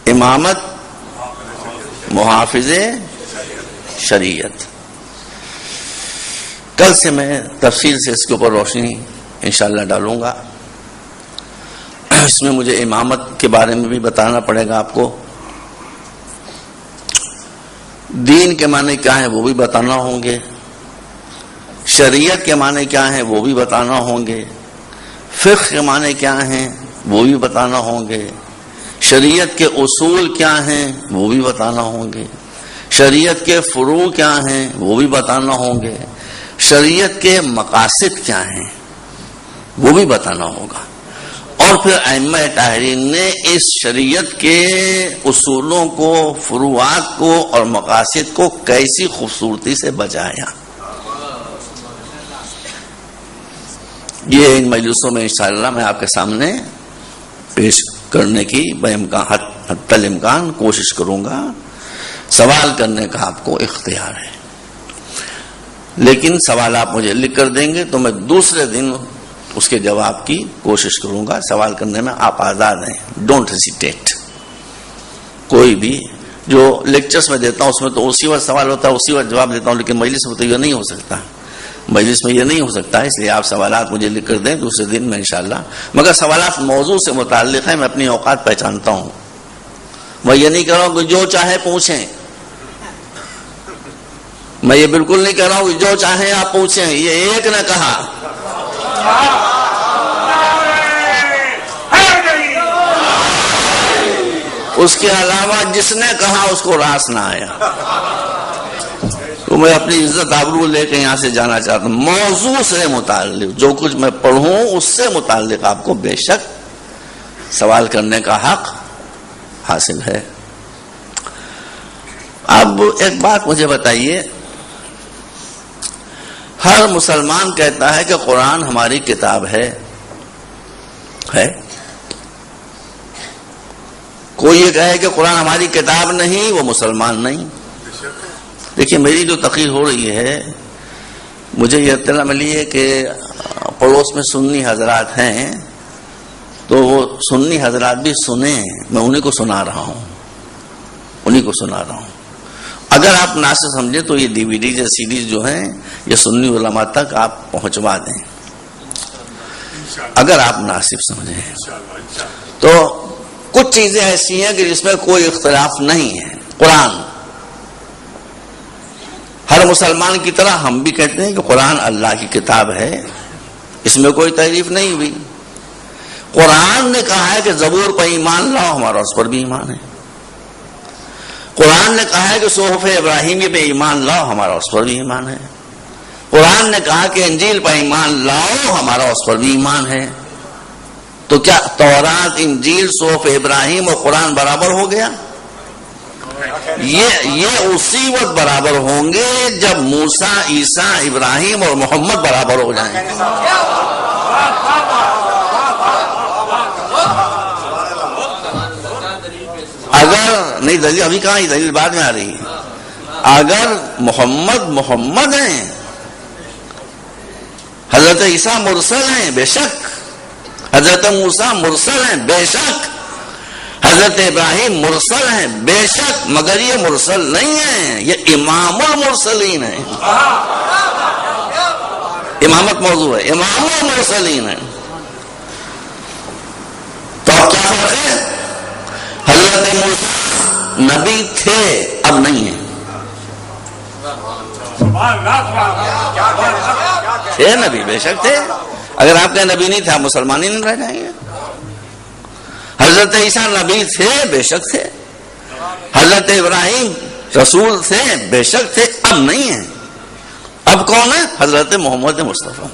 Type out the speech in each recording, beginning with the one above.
امامت محافظ شریعت. کل سے میں تفصیل سے اس کے اوپر روشنی انشاءاللہ ڈالوں گا. اس میں مجھے امامت کے بارے میں بھی بتانا پڑے گا آپ کو. دین کے معنی کیا ہیں وہ بھی بتانا ہوں گے. شریعت کے معنی کیا ہیں وہ بھی بتانا ہوں گے. فقہ کے معنی کیا ہیں وہ بھی بتانا ہوں گے. شریعت کے اصول کیا ہیں وہ بھی بتانا ہوں گے. شریعت کے فروع کیا ہیں وہ بھی بتانا ہوں گے. شریعت کے مقاصد کیا ہیں وہ بھی بتانا ہوگا. اور پھر ائمہ طاہرین نے اس شریعت کے اصولوں کو، فروعات کو اور مقاصد کو کیسی خوبصورتی سے بجایا. یہ ان مجلسوں میں انشاءاللہ میں آپ کے سامنے پیش کرنے کی حتی الامکان کوشش کروں گا. سوال کرنے کا آپ کو اختیار ہے، لیکن سوال آپ مجھے لکھ کر دیں گے تو میں دوسرے دن اس کے جواب کی کوشش کروں گا. سوال کرنے میں آپ آزاد ہیں. Don't hesitate. کوئی بھی جو لیکچرز میں دیتا ہوں اس میں تو اسی وقت سوال ہوتا ہے، اسی وقت جواب دیتا ہوں، لیکن مجلس میں تو یہ نہیں ہو سکتا. مجلس میں یہ نہیں ہو سکتا، اس لیے آپ سوالات مجھے لکھ کر دیں دوسرے دن میں انشاءاللہ. مگر سوالات موضوع سے متعلق ہیں. میں اپنی اوقات پہچانتا ہوں. میں یہ نہیں کہہ رہا ہوں کہ جو چاہے پوچھیں. میں یہ بالکل نہیں کہہ رہا ہوں کہ جو چاہیں آپ پوچھیں. یہ ایک نے کہا، اس کے علاوہ جس نے کہا اس کو راس نہ آیا. تو میں اپنی عزت آبرو لے کے یہاں سے جانا چاہتا ہوں. موضوع سے متعلق جو کچھ میں پڑھوں اس سے متعلق آپ کو بے شک سوال کرنے کا حق حاصل ہے. اب ایک بات مجھے بتائیے، ہر مسلمان کہتا ہے کہ قرآن ہماری کتاب ہے. کوئی یہ کہے کہ قرآن ہماری کتاب نہیں، وہ مسلمان نہیں. دیکھیے میری جو تقریر ہو رہی ہے، مجھے یہ اطلاع ملی ہے کہ پڑوس میں سنی حضرات ہیں، تو وہ سنی حضرات بھی سنیں. میں انہیں کو سنا رہا ہوں. اگر آپ ناصر سمجھیں تو یہ DVD یا CDs جو ہیں یہ سنی علماء تک آپ پہنچوا دیں، اگر آپ ناصر سمجھیں. تو کچھ چیزیں ایسی ہیں کہ جس میں کوئی اختلاف نہیں ہے. قرآن ہر مسلمان کی طرح ہم بھی کہتے ہیں کہ قرآن اللہ کی کتاب ہے، اس میں کوئی تحریف نہیں ہوئی. قرآن نے کہا ہے کہ زبور پر ایمان لاؤ، ہمارا اس پر بھی ایمان ہے. قرآن نے کہا ہے کہ صحف ابراہیمی پہ ایمان لاؤ، ہمارا اس پر بھی ایمان ہے. قرآن نے کہا کہ انجیل پر ایمان لاؤ، ہمارا اس پر بھی ایمان ہے. تو کیا تورات، انجیل، صحف ابراہیم اور قرآن برابر ہو گیا؟ یہ اسی وقت برابر ہوں گے جب موسیٰ، عیسیٰ، ابراہیم اور محمد برابر ہو جائیں. اگر نہیں، دلیل ابھی کہاں، یہ دلیل بعد میں آ رہی ہے. اگر محمد ہیں، حضرت عیسیٰ مرسل ہیں، بے شک. حضرت موسیٰ مرسل ہیں، بے شک. حضرت ابراہیم مرسل ہیں، بے شک. مگر یہ مرسل نہیں ہیں، یہ امام المرسلین ہیں. امامت موضوع ہے، امام المرسلین ہیں. تو اب کیا فرق ہے؟ حضرت موسیٰ نبی تھے، اب نہیں ہیں. تھے نبی، بے شک تھے. اگر آپ کے نبی نہیں تھے آپ مسلمان ہی نہیں رہ جائیں گے. حضرت عیسیٰ نبی تھے، بے شک تھے. حضرت ابراہیم رسول تھے، بے شک تھے. اب نہیں ہیں. اب کون ہے؟ حضرت محمد مصطفیٰ.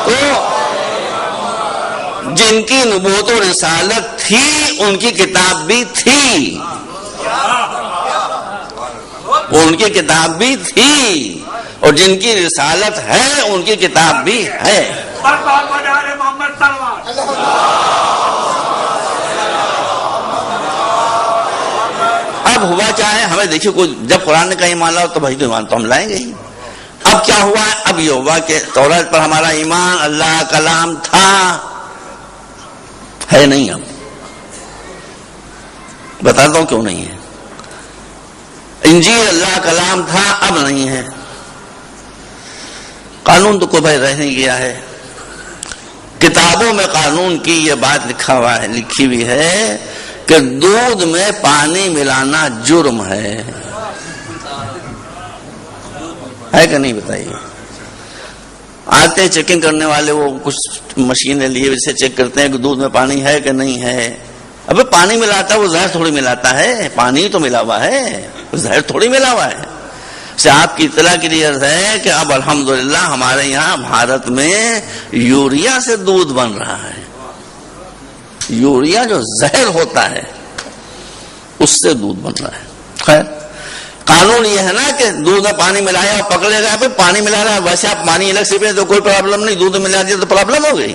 تو جن کی نبوت و رسالت تھی ان کی کتاب بھی تھی، ان کی کتاب بھی تھی، اور جن کی رسالت ہے ان کی کتاب بھی ہے. اب ہوا کیا ہے، ہمیں دیکھیے کوئی جب قرآن نے کہیں ایمان لاؤ تو بھائی تو ایمان تو ہم لائیں گے ہی. اب کیا ہوا ہے؟ اب یہ ہوا کہ تورات پر ہمارا ایمان اللہ کلام تھا، ہے نہیں، اب بتاتا ہوں کیوں نہیں ہے۔ انجیل اللہ کلام تھا، اب نہیں ہے۔ قانون تو کوئی بھائی رہ نہیں گیا ہے، کتابوں میں قانون کی یہ بات لکھی ہوئی ہے کہ دودھ میں پانی ملانا جرم ہے کہ نہیں؟ بتائیے۔ آتے چیکنگ کرنے والے، وہ کچھ مشینیں لیے اسے چیک کرتے ہیں کہ دودھ میں پانی ہے کہ نہیں ہے۔ ابے پانی ملاتا ہے وہ زہر تھوڑی ملاتا ہے، پانی تو ملا ہوا ہے، زہر تھوڑی ملا ہوا ہے۔ سے آپ کی اطلاع کے لیے عرض ہے کہ اب الحمدللہ ہمارے یہاں بھارت میں یوریا سے دودھ بن رہا ہے۔ یوریا جو زہر ہوتا ہے اس سے دودھ بن رہا ہے۔ خیر، قانون یہ ہے نا کہ دودھ میں پانی ملایا اور پکڑے گا، پھر پانی ملا رہا ہے، ویسے آپ پانی الگ سے پیے تو کوئی پرابلم نہیں، دودھ ملا دیا تو پرابلم ہو گئی۔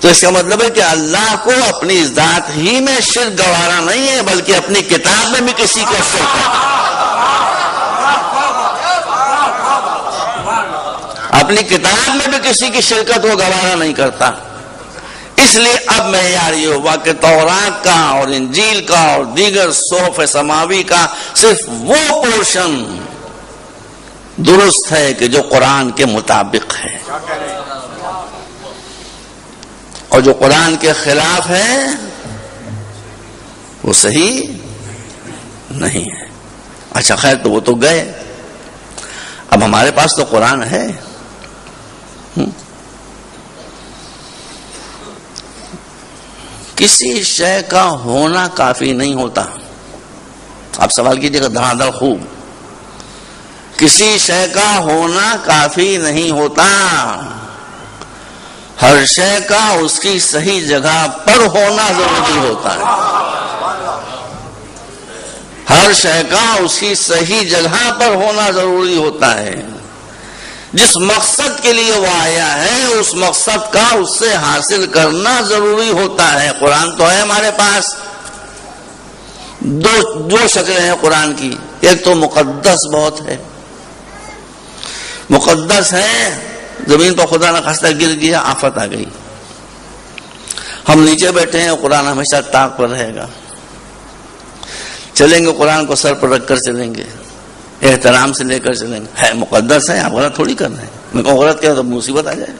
تو اس کا مطلب ہے کہ اللہ کو اپنی ذات ہی میں شرک گوارا نہیں ہے، بلکہ اپنی کتاب میں بھی کسی کو شرک ہے، اپنی کتاب میں بھی کسی کی شرکت وہ گوارا نہیں کرتا۔ اس لیے اب معیار یہ ہوا کہ تورات کا اور انجیل کا اور دیگر صحف سماوی کا صرف وہ پورشن درست ہے کہ جو قرآن کے مطابق ہے، اور جو قرآن کے خلاف ہے وہ صحیح نہیں ہے۔ اچھا خیر، تو وہ تو گئے، اب ہمارے پاس تو قرآن ہے۔ کسی شے کا ہونا کافی نہیں ہوتا۔ آپ سوال کیجئے گا دھڑا دھڑ خوب، کسی شے کا ہونا کافی نہیں ہوتا، ہر شے کا اس کی صحیح جگہ پر ہونا ضروری ہوتا ہے، ہر شے کا اس کی صحیح جگہ پر ہونا ضروری ہوتا ہے۔ جس مقصد کے لیے وہ آیا ہے اس مقصد کا اس سے حاصل کرنا ضروری ہوتا ہے۔ قرآن تو ہے ہمارے پاس، دو شکلیں ہیں قرآن کی، ایک تو مقدس بہت ہے، مقدس ہے، زمین پر خدا نہ خواستہ گر گیا، آفت آ گئی، ہم نیچے بیٹھے ہیں، قرآن ہمیشہ طاق پر رہے گا، چلیں گے قرآن کو سر پر رکھ کر چلیں گے، احترام سے لے کر چلیں گے، ہے مقدس ہے، آپ غلط تھوڑی کر رہے ہیں۔ میں کہوں غلط کیا تو مصیبت آ جائے،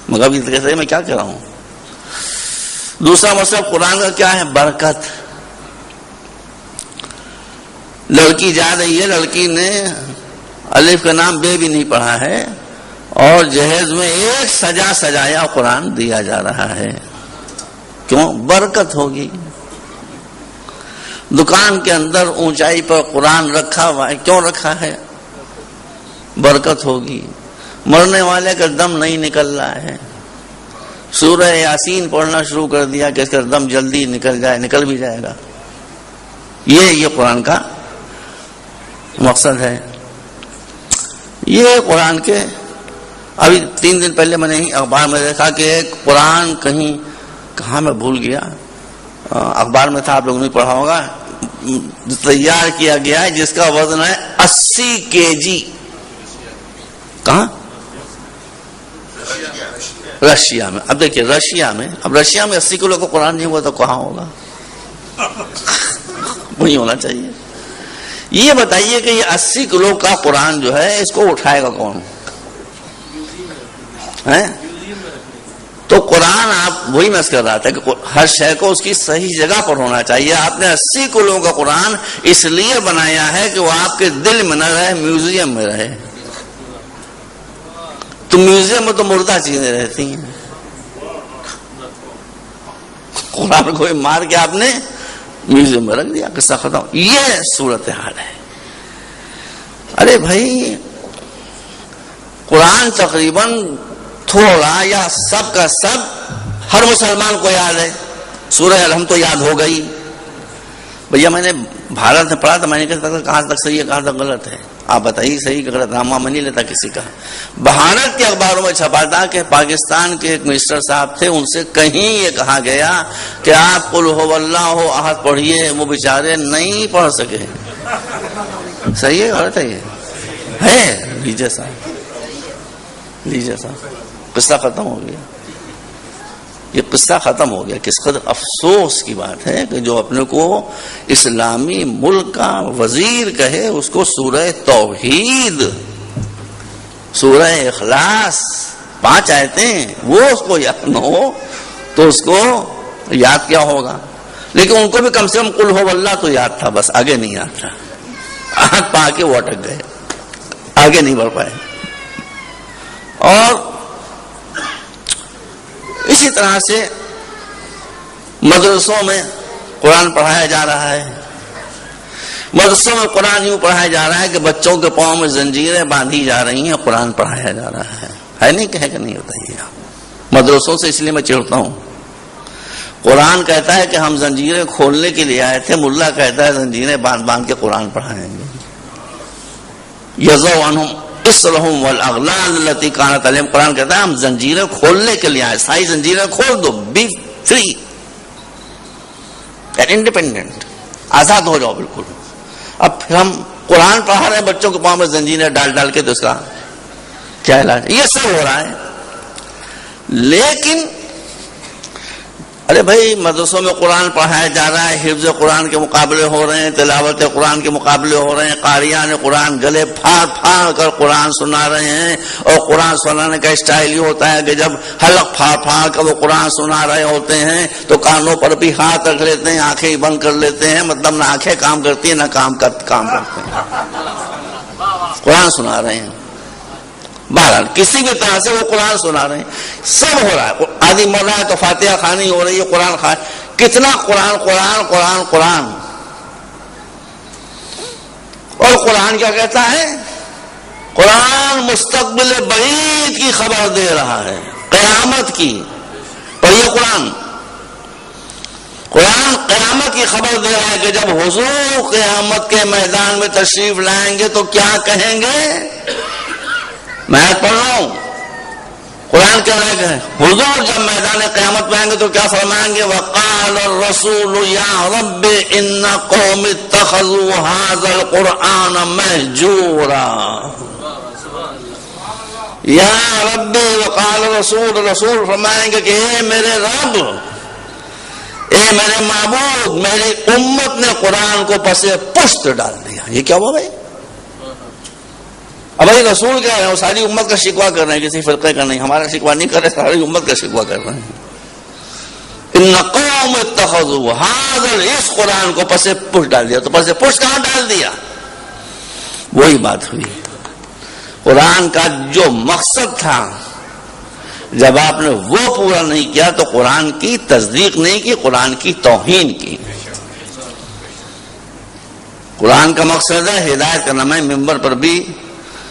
مگر ابھی کہتے میں کیا کہہ رہا ہوں۔ دوسرا مطلب قرآن کا کیا ہے؟ برکت۔ لڑکی جا رہی ہے، لڑکی نے الف کا نام بے بھی نہیں پڑھا ہے، اور جہیز میں ایک سجایا قرآن دیا جا رہا ہے، کیوں؟ برکت ہوگی۔ دکان کے اندر اونچائی پر قرآن رکھا ہوا ہے، کیوں رکھا ہے؟ برکت ہوگی۔ مرنے والے کا دم نہیں نکل رہا ہے، سورہ یاسین پڑھنا شروع کر دیا کہ اس کا دم جلدی نکل جائے، نکل بھی جائے گا۔ یہ قرآن کا مقصد ہے۔ یہ قرآن کے ابھی 3 دن پہلے میں نے اخبار میں دیکھا کہ ایک قرآن کہاں میں بھول گیا، اخبار میں تھا، آپ لوگوں نے پڑھا ہوگا، تیار کیا گیا ہے جس کا وزن ہے 80 kg۔ کہاں؟ رشیا میں۔ اب دیکھیے رشیا میں 80 کلو کا قرآن نہیں ہوا تو کہاں ہوگا؟ وہی ہونا چاہیے۔ یہ بتائیے کہ یہ 80 کلو کا قرآن جو ہے اس کو اٹھائے گا کون؟ تو قرآن، آپ وہی میں کر رہا تھا کہ ہر شے کو اس کی صحیح جگہ پر ہونا چاہیے۔ آپ نے 80 کلو کا قرآن اس لیے بنایا ہے کہ وہ آپ کے دل میں نہ رہے، میوزیم میں رہے۔ تو میوزیم میں تو مردہ چیزیں رہتی ہیں، قرآن کو مار کے آپ نے میوزیم میں رکھ دیا، قصہ ختم۔ یہ صورتحال ہے۔ ارے بھائی، قرآن تقریباً تھوڑا یا سب کا سب ہر مسلمان کو یاد ہے، سورہ الحمد تو یاد ہو گئی۔ بھیا میں نے بھارت میں پڑھا تھا، میں نے کہا کہاں تک صحیح ہے کہاں تک غلط ہے، آپ بتائیے صحیح کہ غلط، نامہ میں نہیں لیتا کسی کا۔ بھارت کے اخباروں میں چھپا تھا کہ پاکستان کے ایک منسٹر صاحب تھے، ان سے کہیں یہ کہا گیا کہ آپ قل هو اللہ احد پڑھیے، وہ بیچارے نہیں پڑھ سکے۔ صحیح ہے غلط ہے یہ؟ ہے لیجیے صاحب، لیجیے صاحب، قصہ ختم ہو گیا، یہ قصہ ختم ہو گیا. کس قدر افسوس کی بات ہے کہ جو اپنے کو اسلامی ملک کا وزیر کہے اس کو سورہ توحید، سورہ اخلاص 5 آیتیں وہ اس کو یاد نہ ہو تو اس کو یاد کیا ہوگا. لیکن ان کو بھی کم سے کم قل ہو اللہ تو یاد تھا، بس آگے نہیں یاد تھا. ہاتھ پا کے وہ اٹک گئے، آگے نہیں بڑھ پائے. اور اسی طرح سے مدرسوں میں قرآن پڑھایا جا رہا ہے. مدرسوں میں قرآن یوں پڑھایا جا رہا ہے کہ بچوں کے پاؤں میں زنجیریں باندھی جا رہی ہیں، قرآن پڑھایا جا رہا ہے نہیں کہے کہ نہیں ہوتا یہ. مدرسوں سے اس لیے میں چڑھتا ہوں. قرآن کہتا ہے کہ ہم زنجیریں کھولنے کے لیے آئے تھے، ملا کہتا ہے زنجیریں باندھ باندھ کے قرآن پڑھائیں گے. یضع عنہم اسرہم والاغلال التی کانت علیہم، قرآن کہتا ہے ہم زنجیریں کھولنے کے لیے آئے، ساری زنجیریں کھول دو، بی فری اینڈ انڈیپینڈنٹ، آزاد ہو جاؤ بالکل. اب پھر ہم قرآن پڑھا رہے ہیں بچوں کے پاؤں میں زنجیریں ڈال ڈال کے، تو اس کا کیا علاج؟ یہ سب ہو رہا ہے. لیکن ارے بھائی مدرسوں میں قرآن پڑھایا جا رہا ہے، حفظ قرآن کے مقابلے ہو رہے ہیں، تلاوت قرآن کے مقابلے ہو رہے ہیں، قاریان قرآن گلے پھاڑ پھاڑ کر قرآن سنا رہے ہیں. اور قرآن سنانے کا اسٹائل یہ ہوتا ہے کہ جب حلق پھاڑ پھاڑ کر وہ قرآن سنا رہے ہوتے ہیں تو کانوں پر بھی ہاتھ رکھ لیتے ہیں، آنکھیں بند کر لیتے ہیں. مطلب نہ آنکھیں کام کرتی ہیں نہ کام کرتے ہیں، قرآن سنا رہے ہیں. بہرحال کسی بھی طرح سے وہ قرآن سنا رہے ہیں. سب ہو رہا ہے. آدھی مر رہا ہے تو فاتحہ خوانی ہو رہی ہے، قرآن خوان. کتنا قرآن قرآن قرآن قرآن. اور قرآن کیا کہتا ہے؟ قرآن مستقبل بعید کی خبر دے رہا ہے، قیامت کی. پڑھیے قرآن. قرآن قیامت کی خبر دے رہا ہے کہ جب حضور قیامت کے میدان میں تشریف لائیں گے تو کیا کہیں گے. میں پڑھ رہا ہوں قرآن کہہ رہے ہیں حضور جب میدان قیامت میں آئیں گے تو کیا فرمائیں گے؟ وقال الرسول یا رب ان قوم اتخذوا هذا القرآن مہجورا. یا رب وقال الرسول، رسول فرمائیں گے کہ اے میرے رب، اے میرے معبود، میری امت نے قرآن کو پس پشت ڈال دیا. یہ کیا ہوا بھائی؟ اب بھائی رسول کیا ہے؟ وہ ساری امت کا شکوہ کر رہے ہیں، کسی فرقے کا نہیں. ہمارا شکوہ نہیں کر رہے، ساری امت کا شکوہ کر رہے ہیں. ان قوم اتخذوا هذا، اس قرآن کو پس پشت ڈال دیا. تو پس پشت کہاں ڈال دیا؟ وہی بات ہوئی. قرآن کا جو مقصد تھا جب آپ نے وہ پورا نہیں کیا تو قرآن کی تصدیق نہیں کی، قرآن کی توہین کی. قرآن کا مقصد ہے ہدایت کرنا. میں ممبر پر بھی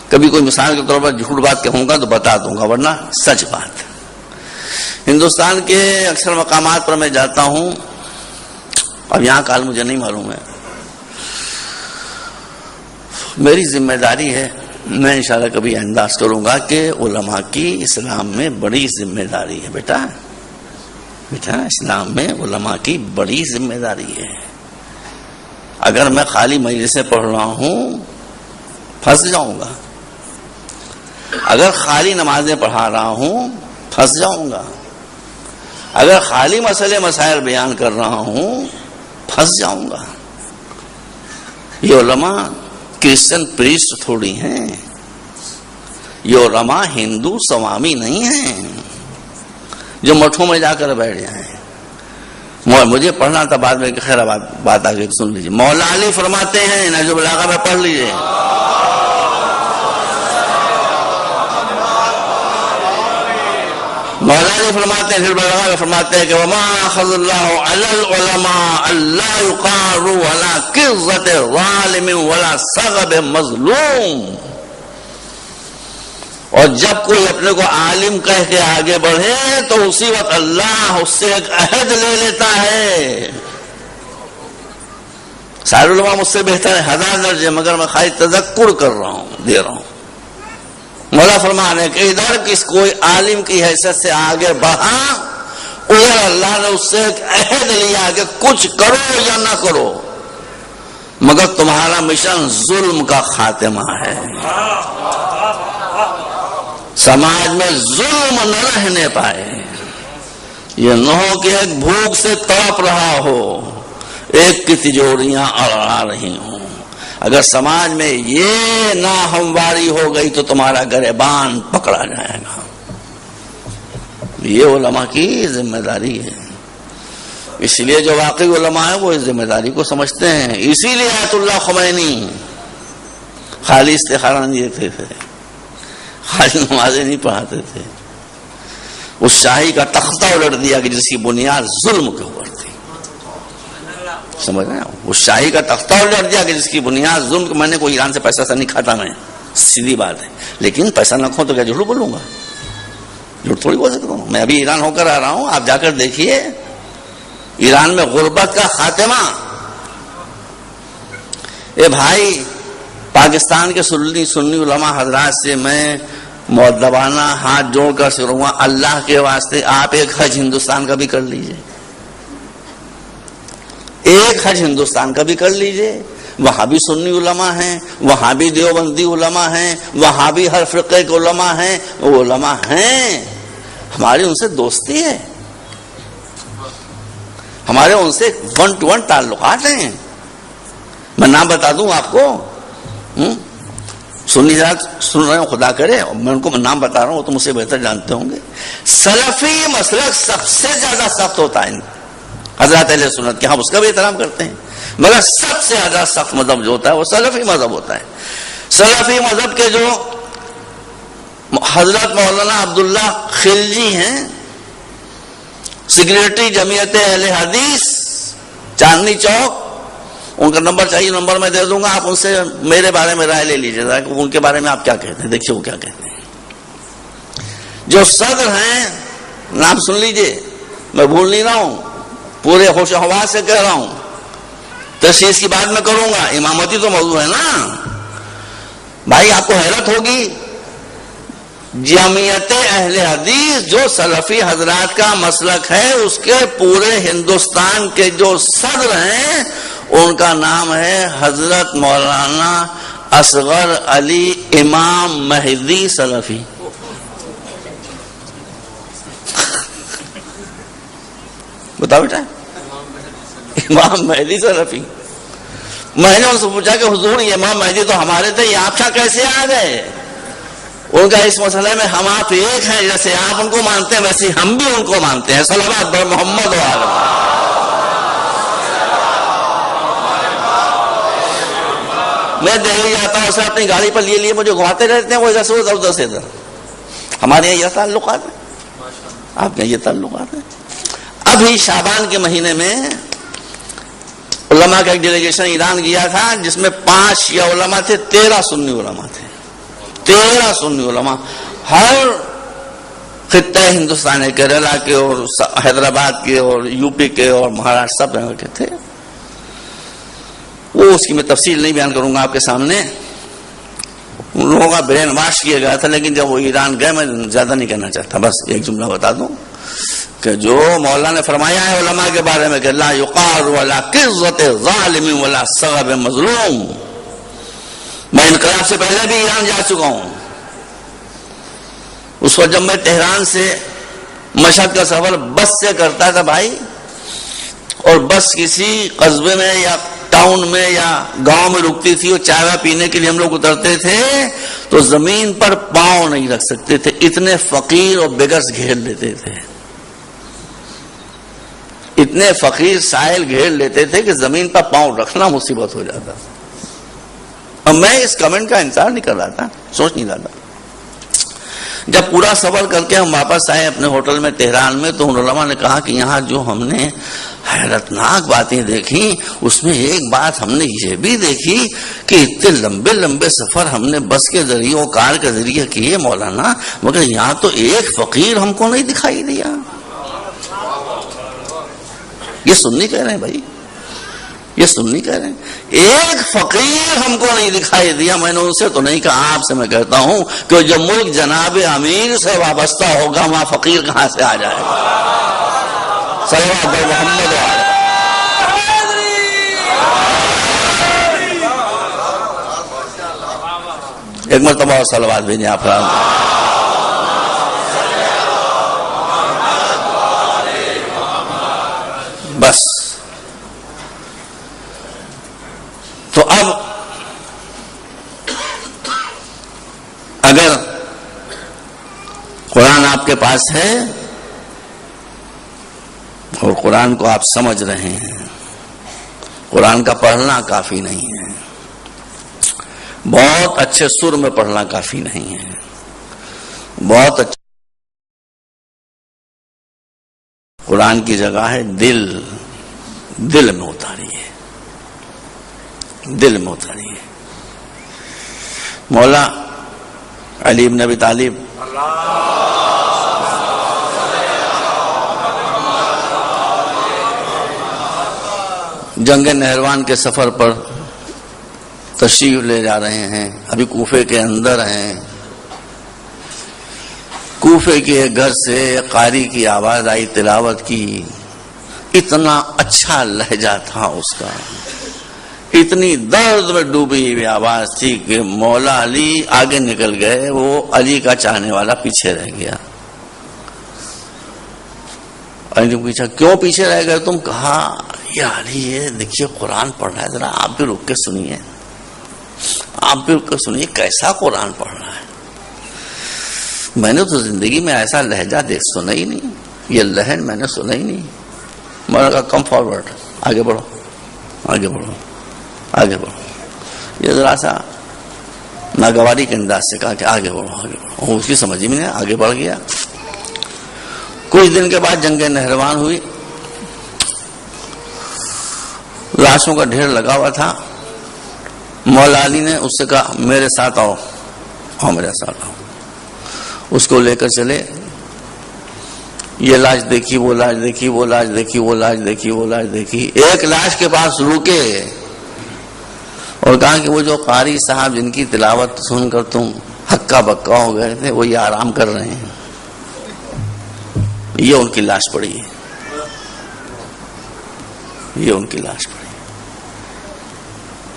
کبھی کوئی مثال کے طور پر جھوٹ بات کہوں گا تو بتا دوں گا، ورنہ سچ بات. ہندوستان کے اکثر مقامات پر میں جاتا ہوں، اب یہاں کا حال مجھے نہیں معلوم ہے. میری ذمہ داری ہے، میں انشاءاللہ کبھی انداز کروں گا کہ علماء کی اسلام میں بڑی ذمہ داری ہے. بیٹا اسلام میں علماء کی بڑی ذمہ داری ہے. اگر میں خالی مجلس سے پڑھ رہا ہوں پھنس جاؤں گا، اگر خالی نمازیں پڑھا رہا ہوں پھنس جاؤں گا، اگر خالی مسئلے مسائل بیان کر رہا ہوں پھنس جاؤں گا. یہ علماء کرسچن پریسٹ تھوڑی ہیں، یہ علماء ہندو سوامی نہیں ہیں جو مٹھوں میں جا کر بیٹھ جائیں. مجھے پڑھنا تھا بعد میں، خیر بات آگے سن لیجیے. مولا علی فرماتے ہیں، نہج البلاغہ میں پڑھ لیجیے. مولا علی فرماتے ہیں، بلاغہ میں فرماتے ہیں کہ وما اخذ اللہ علی العلماء اللہ یقاروا ولا قرۃ ظالم ولا صغب مظلوم. اور جب کوئی اپنے کو عالم کہہ کے آگے بڑھے تو اسی وقت اللہ اس سے ایک عہد لے لیتا ہے. سارے علماء مجھ سے بہتر ہے 1000 درجے، مگر میں خالی تذکر کر رہا ہوں، دے رہا ہوں. مولا فرمان ہے کہ ادھر کس کوئی عالم کی حیثیت سے آگے بڑھا، ادھر اللہ نے اس سے ایک عہد لیا کہ کچھ کرو یا نہ کرو. مگر تمہارا مشن ظلم کا خاتمہ ہے. سماج میں ظلم نہ رہنے پائے. یہ نہ ہو کہ ایک بھوک سے تڑپ رہا ہو، ایک کی تجوریاں اڑا رہی ہوں. اگر سماج میں یہ ناہمواری ہو گئی تو تمہارا گریبان پکڑا جائے گا. یہ علماء کی ذمہ داری ہے. اس لیے جو واقعی علماء ہیں وہ اس ذمہ داری کو سمجھتے ہیں. اسی لیے آیت اللہ خمینی خالی استخارہ نہیں دیتے تھے، خالی نمازیں نہیں پڑھاتے تھے. اس شاہی کا تختہ الٹ دیا کہ جس کی بنیاد ظلم کے اوپر تھی. سمجھ رہے ہیں؟ اس شاہی کا تختہ الٹ دیا کہ جس کی بنیاد ظلم. میں نے کوئی ایران سے پیسہ نہیں کھاتا، میں سیدھی بات ہے. لیکن پیسہ نہ کھو تو کیا جھوٹ بولوں گا؟ جھوٹ تھوڑی بول سکتا ہوں. میں ابھی ایران ہو کر آ رہا ہوں، آپ جا کر دیکھیے ایران میں غربت کا خاتمہ. اے بھائی، پاکستان کے سنی علماء حضرات سے میں مؤدبانہ ہاتھ جوڑ کر سے رہوں گا، اللہ کے واسطے آپ ایک حج ہندوستان کا بھی کر لیجئے. ایک حج ہندوستان کا بھی کر لیجئے. وہاں بھی سنی علماء ہیں، وہاں بھی دیوبندی علماء ہیں، وہاں بھی ہر فرقے کے علماء ہیں. وہ علماء ہیں، ہماری ان سے دوستی ہے، ہمارے ان سے 1-to-1 تعلقات ہیں. میں نام بتا دوں آپ کو، سنی ذات سن رہے ہوں، خدا کرے میں ان کو نام بتا رہا ہوں، وہ تو مجھ سے بہتر جانتے ہوں گے. سلفی مسلک سب سے زیادہ سخت ہوتا ہے حضرات اہل سنت کے. ہم اس کا بھی احترام کرتے ہیں، مگر سب سے زیادہ سخت مذہب جو ہوتا ہے وہ سلفی مذہب ہوتا ہے. سلفی مذہب کے جو حضرت مولانا عبداللہ خلجی ہیں، سیکریٹری جمعیت اہل حدیث چاندنی چوک، ان کا نمبر چاہیے، نمبر میں دے دوں گا. آپ ان سے میرے بارے میں رائے لے لیجیے ذرا کہ ان کے بارے میں آپ کیا کہتے ہیں. دیکھیے وہ کیا کہتے ہیں. جو صدر ہیں، نام سن لیجیے، میں بھول نہیں رہا ہوں، پورے ہوش و حواس سے کہہ رہا ہوں. تشخیص کی بات میں کروں گا، امامتی تو موضوع ہے نا. بھائی آپ کو حیرت ہوگی، جمعیت اہل حدیث جو سلفی حضرات کا مسلک ہے، اس کے پورے ہندوستان کے جو صدر ہیں ان کا نام ہے حضرت مولانا اصغر علی امام مہدی سلفی. بتاؤ بیٹا، امام مہدی سلفی. میں نے ان سے پوچھا کہ حضور یہ امام مہدی تو ہمارے تھے، یہ آپ کیا کیسے آ گئے؟ ان کا اس مسئلے میں ہم آپ ایک ہیں، جیسے آپ ان کو مانتے ہیں ویسے ہم بھی ان کو مانتے ہیں. صلوات بر محمد و آل محمد. میں دہلی جاتا ہوں، اسے اپنی گاڑی پر لیے مجھے گھماتے رہتے ہیں، وہ ادھر سے ادھر، ادھر سے ادھر. ہمارے یہاں یہ تعلقات ہیں، آپ کے یہ تعلقات ہیں. ابھی شعبان کے مہینے میں علماء کا ایک ڈیلیگیشن ایران گیا تھا، جس میں 5 شیعہ علماء تھے، 13 سنی علماء تھے. 13 سنی علماء ہر خطہ ہندوستان، کیرلا کے اور حیدرآباد کے اور یو پی کے اور مہاراشٹر سب جگہ کے تھے. وہ اس کی میں تفصیل نہیں بیان کروں گا آپ کے سامنے. ان لوگوں کا برین واش کیا گیا تھا، لیکن جب وہ ایران گئے، میں زیادہ نہیں کہنا چاہتا، بس ایک جملہ بتا دوں کہ جو مولا نے فرمایا ہے علماء کے بارے میں کہ لا یقار ولا قزت ظالم ولا صغب مظلوم. میں انقلاب سے پہلے بھی ایران جا چکا ہوں. اس وقت جب میں تہران سے مشہد کا سفر بس سے کرتا تھا بھائی، اور بس کسی قصبے میں یا ٹاؤن میں یا گاؤں میں رکتی تھی اور چائے پینے کے لیے ہم لوگ اترتے تھے تو زمین پر پاؤں نہیں رکھ سکتے تھے، اتنے فقیر اور بیگرز گھیر لیتے تھے. اتنے فقیر سائل گھیر لیتے تھے کہ زمین پر پاؤں رکھنا مصیبت ہو جاتا. اب میں اس کمنٹ کا انتظار نہیں کر رہا تھا، سوچ نہیں رہا تھا. جب پورا سفر کر کے ہم واپس آئے اپنے ہوٹل میں تہران میں، تو ان علماء نے کہا کہ یہاں جو ہم نے حیرتناک باتیں دیکھی، اس میں ایک بات ہم نے یہ بھی دیکھی کہ اتنے لمبے لمبے سفر ہم نے بس کے ذریعے اور کار کے ذریعے کیے مولانا، مگر یہاں تو ایک فقیر ہم کو نہیں دکھائی دیا. یہ سنی کہہ رہے ہیں بھائی، یہ سنی کہہ رہے ہیں، ایک فقیر ہم کو نہیں دکھائی دیا. میں نے ان سے تو نہیں کہا، آپ سے میں کہتا ہوں کہ جب ملک جناب امیر سے وابستہ ہوگا وہاں فقیر کہاں سے آ جائے گا. صلوات بر محمد و آل محمد. ایک مرتبہ اور صلوات بھیجیں آپ کا. بس. تو اب اگر قرآن آپ کے پاس ہے اور قرآن کو آپ سمجھ رہے ہیں، قرآن کا پڑھنا کافی نہیں ہے، بہت اچھے سر میں پڑھنا کافی نہیں ہے، بہت اچھا. قرآن کی جگہ ہے دل میں اتاریے، دل میں اتاریے. مولا علی بن ابی طالب جنگ نہروان کے سفر پر تشریف لے جا رہے ہیں. ابھی کوفے کے اندر ہیں. کوفے کے گھر سے قاری کی آواز آئی تلاوت کی. اتنا اچھا لہجہ تھا اس کا، اتنی درد میں ڈوبی ہوئی آواز تھی کہ مولا علی آگے نکل گئے، وہ علی کا چاہنے والا پیچھے رہ گیا. علی نے پوچھا کیوں پیچھے رہ گئے تم؟ کہا یا علی یہ دیکھیے قرآن پڑھ رہا ہے، ذرا آپ بھی رک کے سنیے، آپ بھی رک کے سنیے کیسا قرآن پڑھ رہا ہے. میں نے تو زندگی میں ایسا لہجہ سنا ہی نہیں، یہ لہن میں نے سنا ہی نہیں. میں نے کہا کم فارورڈ، آگے بڑھو آگے بڑھو آگے بڑھو. یہ ذرا سا ناگواری کے انداز سے کہا کہ آگے بڑھو آگے بڑھو. اس کی سمجھ میں نہیں، آگے بڑھ گیا. کچھ دن کے بعد جنگ نہروان ہوئی. لاشوں کا ڈھیر لگا ہوا تھا. مولا علی نے اس سے کہا میرے ساتھ آؤ، آؤ میرے ساتھ آؤ. اس کو لے کر چلے. یہ لاش دیکھی، وہ لاش دیکھی، وہ لاش دیکھی، وہ لاش دیکھی، وہ لاش دیکھی. ایک لاش کے پاس رکے اور کہا کہ وہ جو قاری صاحب جن کی تلاوت سن کر تم ہکا بکا ہو گئے تھے، وہ یہ آرام کر رہے ہیں. یہ ان کی لاش پڑی ہے، یہ ان کی لاش پڑی.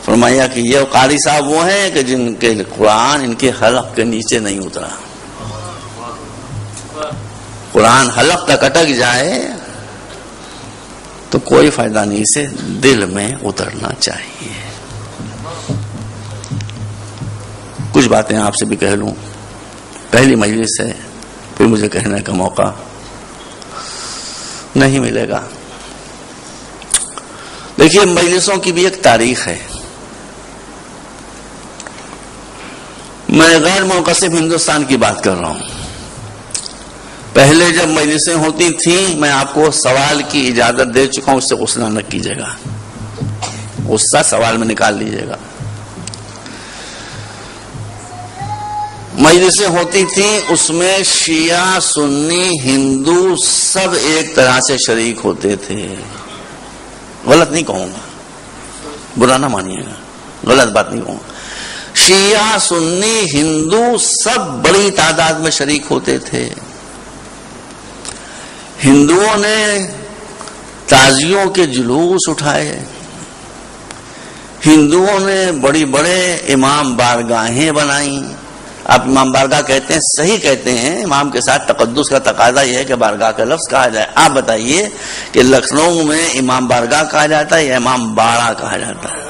فرمایا کہ یہ قاری صاحب وہ ہیں کہ جن کے قرآن ان کے حلق کے نیچے نہیں اترا. قرآن حلق تک اٹک جائے تو کوئی فائدہ نہیں، اسے دل میں اترنا چاہیے. کچھ باتیں آپ سے بھی کہہ لوں. پہلی مجلس ہے، پھر مجھے کہنے کا موقع نہیں ملے گا. دیکھیے مجلسوں کی بھی ایک تاریخ ہے. میں غیر منقسم ہندوستان کی بات کر رہا ہوں. پہلے جب مجلسیں ہوتی تھیں میں آپ کو سوال کی اجازت دے چکا ہوں، اس سے غصہ نہ کیجیے گا، غصہ سوال میں نکال لیجیے گا. مجلسیں ہوتی تھیں، اس میں شیعہ سنی ہندو سب ایک طرح سے شریک ہوتے تھے. غلط نہیں کہوں گا، برا نہ مانیے گا، غلط بات نہیں کہوں گا. شیعہ سنی ہندو سب بڑی تعداد میں شریک ہوتے تھے. ہندوؤں نے تعزیوں کے جلوس اٹھائے، ہندوؤں نے بڑی بڑے امام بارگاہیں بنائیں. آپ امام بارگاہ کہتے ہیں، صحیح کہتے ہیں. امام کے ساتھ تقدس کا تقاضا یہ ہے کہ بارگاہ کا لفظ کہا جائے. آپ بتائیے کہ لکھنؤ میں امام بارگاہ کہا جاتا ہے یا امام باڑہ کہا جاتا ہے؟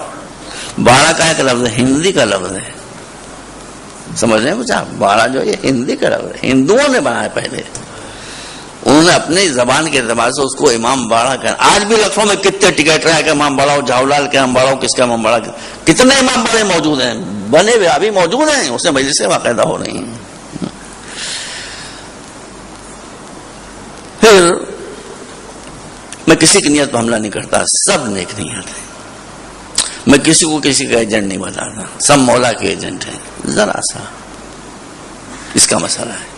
باڑہ کا ایک لفظ ہے، ہندی کا لفظ ہے. سمجھ رہے ہیں کچھ آپ؟ باڑہ جو ہے ہندی کا لفظ ہے، ہندوؤں نے بنایا. پہلے انہوں نے اپنی زبان کے اعتبار سے اس کو امام باڑہ کہا. آج بھی لکھنؤ میں کتنے ٹکٹ رہے کہ امام باڑہ، جاؤلال کے امام باڑہ، کس کا امام باڑہ، کتنے امام باڑے موجود ہیں، بنے ہوئے ابھی موجود ہیں. اس میں مجلسیں باقاعدہ ہو رہی ہیں. پھر میں کسی کی نیت پر حملہ نہیں کرتا، سب نیک نیت ہے. میں کسی کو کسی کا ایجنٹ نہیں بتاتا، سب مولا کے ایجنٹ ہیں. ذرا سا اس کا مسئلہ ہے.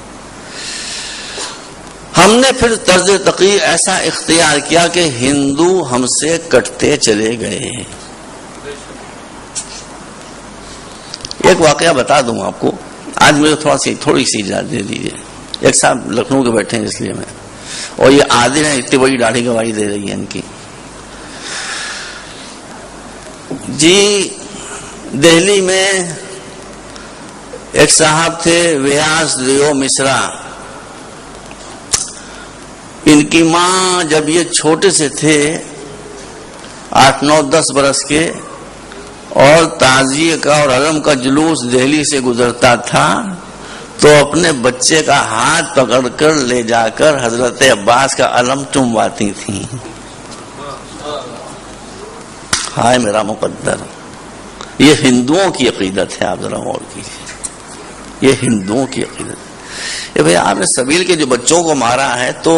ہم نے پھر طرز تقریر ایسا اختیار کیا کہ ہندو ہم سے کٹتے چلے گئے. ایک واقعہ بتا دوں آپ کو. آج مجھے تھوڑی سی اجازت دے دیجیے. ایک صاحب لکھنؤ کے بیٹھے ہیں اس لیے میں، اور یہ عادل ہیں، اتنی بڑی داڑھی گواہی دے رہی ہے ان کی. جی دہلی میں ایک صاحب تھے ویاس دیو مشرا، ان کی ماں جب یہ چھوٹے سے تھے 8 9 10 برس کے، اور تعزیے کا اور علم کا جلوس دہلی سے گزرتا تھا تو اپنے بچے کا ہاتھ پکڑ کر لے جا کر حضرت عباس کا علم چمواتی تھیں۔ ہائے میرا مقدر، یہ ہندوؤں کی عقیدت ہے، آپ ذرا غور کیجیے، یہ ہندوؤں کی عقیدت ہے۔ بھائی آپ نے سبیل کے جو بچوں کو مارا ہے تو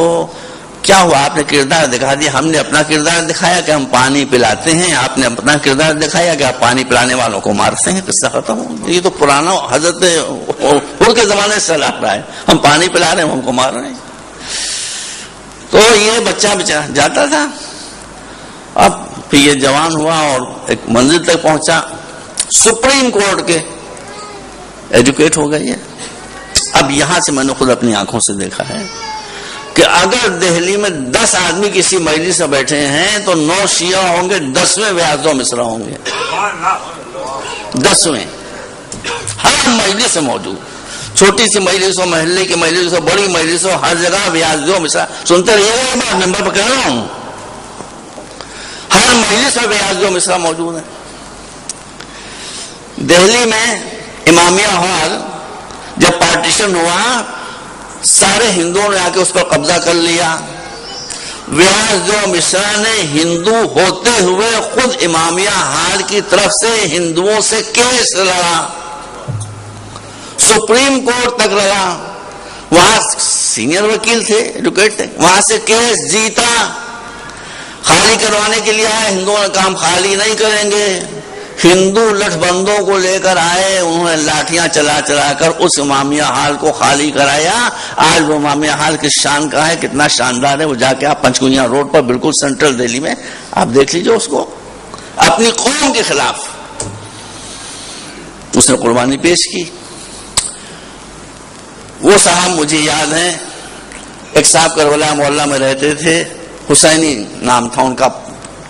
کیا ہوا؟ آپ نے کردار دکھا دیا، ہم نے اپنا کردار دکھایا کہ ہم پانی پلاتے ہیں، آپ نے اپنا کردار دکھایا کہ آپ پانی پلانے والوں کو مارتے ہیں، قصہ ختم ہو۔ یہ تو پرانا حضرت ان کے زمانے سے چلا رہا ہے، ہم پانی پلا رہے ہیں، ہم کو مار رہے ہیں۔ تو یہ بچہ بچہ جاتا تھا، اب پھر یہ جوان ہوا اور ایک منزل تک پہنچا، سپریم کورٹ کے ایجوکیٹ ہو گئی ہے۔ اب یہاں سے میں نے خود اپنی آنکھوں سے دیکھا ہے کہ اگر دہلی میں 10 آدمی کسی مجلس میں بیٹھے ہیں تو 9 شیعہ ہوں گے، 10ویں ویاض و مصرا ہوں گے، 10ویں ہر مجلس سے موجود، چھوٹی سی مجلس ہو، محلے کی مجلس ہو، بڑی مجلس ہو، ہر جگہ ویاض و مصرا سنتے رہیے گا، میں نمبر پہ کہہ رہا ہوں، ہر مجلس میں ویاض و مصرا موجود ہے۔ دہلی میں امامیہ ہال جب پارٹیشن ہوا، سارے ہندوؤں نے آ کے اس پر قبضہ کر لیا۔ ویاض و مصرا نے ہندو ہوتے ہوئے خود امامیہ ہال کی طرف سے ہندوؤں سے کیس لڑا، سپریم کورٹ تک لڑا، وہاں سینئر وکیل تھے، ایڈوکیٹ تھے، وہاں سے کیس جیتا، خالی کروانے کے لیے آئے، ہندوؤں نے کام خالی نہیں کریں گے، ہندو لٹھ بندوں کو لے کر آئے، انہوں نے لاٹیاں چلا چلا کر اس امامیہ ہال کو خالی کرایا۔ آج وہ امامیہ ہال کس شان کا ہے، کتنا شاندار ہے، وہ جا کے آپ پنچکونیا روڈ پر بالکل سینٹرل دہلی میں آپ دیکھ لیجئے اس کو، اپنی قوم کے خلاف اس نے قربانی پیش کی۔ وہ صاحب مجھے یاد ہیں، ایک صاحب کربلا محلہ میں رہتے تھے، حسینی نام تھا ان کا،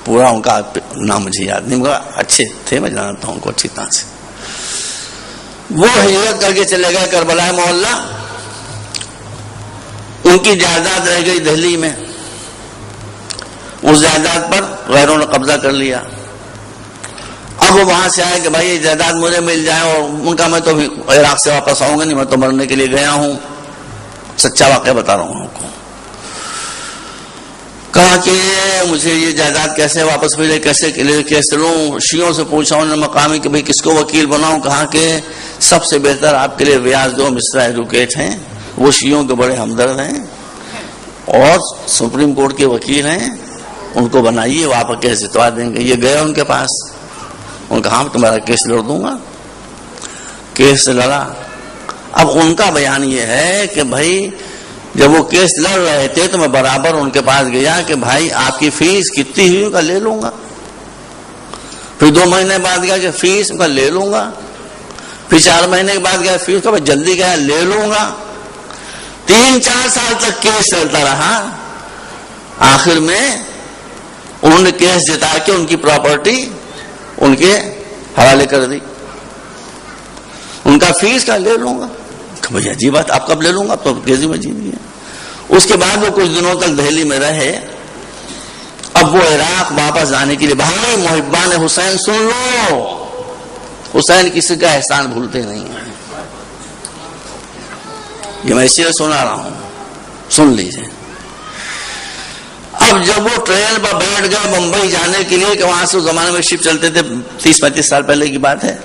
پورا ان کا نام مجھے یاد نہیں، مگر اچھے تھے، میں جانتا ہوں ان کو اچھی طرح سے۔ وہ ہجرت کر کے چلے گئے کربلا محلہ، ان کی جائیداد رہ گئی دہلی میں، اس جائیداد پر غیروں نے قبضہ کر لیا۔ اب وہ وہاں سے آئے کہ بھائی یہ جائیداد مجھے مل جائے، اور ان کا میں تو عراق سے واپس آؤں گا نہیں، میں تو مرنے کے لیے گیا ہوں، سچا واقعہ بتا رہا ہوں آپ کو۔ کہا کہ مجھے یہ جائیداد کیسے واپس ملے، کیسے لوں؟ شیعوں سے پوچھا انہوں نے مقامی کہ بھئی کس کو وکیل بناؤں؟ کہا کہ سب سے بہتر آپ کے لیے ویاض و مصرا ایڈوکیٹ ہیں، وہ شیعوں کے بڑے ہمدرد ہیں اور سپریم کورٹ کے وکیل ہیں، ان کو بنائیے، وہ آپ کیس جتوا دیں گے۔ یہ گئے ان کے پاس، ان کہا میں تمہارا کیس لڑ دوں گا، کیس لڑا۔ اب ان کا بیان یہ ہے کہ بھائی جب وہ کیس لڑ رہے تھے تو میں برابر ان کے پاس گیا کہ بھائی آپ کی فیس کتنی ہوئی کا لے لوں گا، پھر 2 مہینے بعد گیا کہ فیس کا لے لوں گا، پھر 4 مہینے کے بعد گیا فیس کا جلدی گیا لے لوں گا، 3-4 سال تک کیس چلتا رہا۔ آخر میں انہوں نے کیس جتا کے ان کی پراپرٹی ان کے حوالے کر دی، ان کا فیس کا لے لوں گا۔ بھئی عجیب بات، آپ کب لے لوں گا؟ اب تو کیسی میں جیت گیا۔ اس کے بعد وہ کچھ دنوں تک دہلی میں رہے۔ اب وہ عراق واپس آنے کے لیے، بھائی محبان حسین سن لو، حسین کسی کا احسان بھولتے نہیں ہیں، یہ میں اسی لیے سنا رہا ہوں، سن لیجئے۔ اب جب وہ ٹرین پر بیٹھ گئے بمبئی جانے کے لیے، کہ وہاں سے اس زمانے میں شپ چلتے تھے، 30-35 سال پہلے کی بات ہے،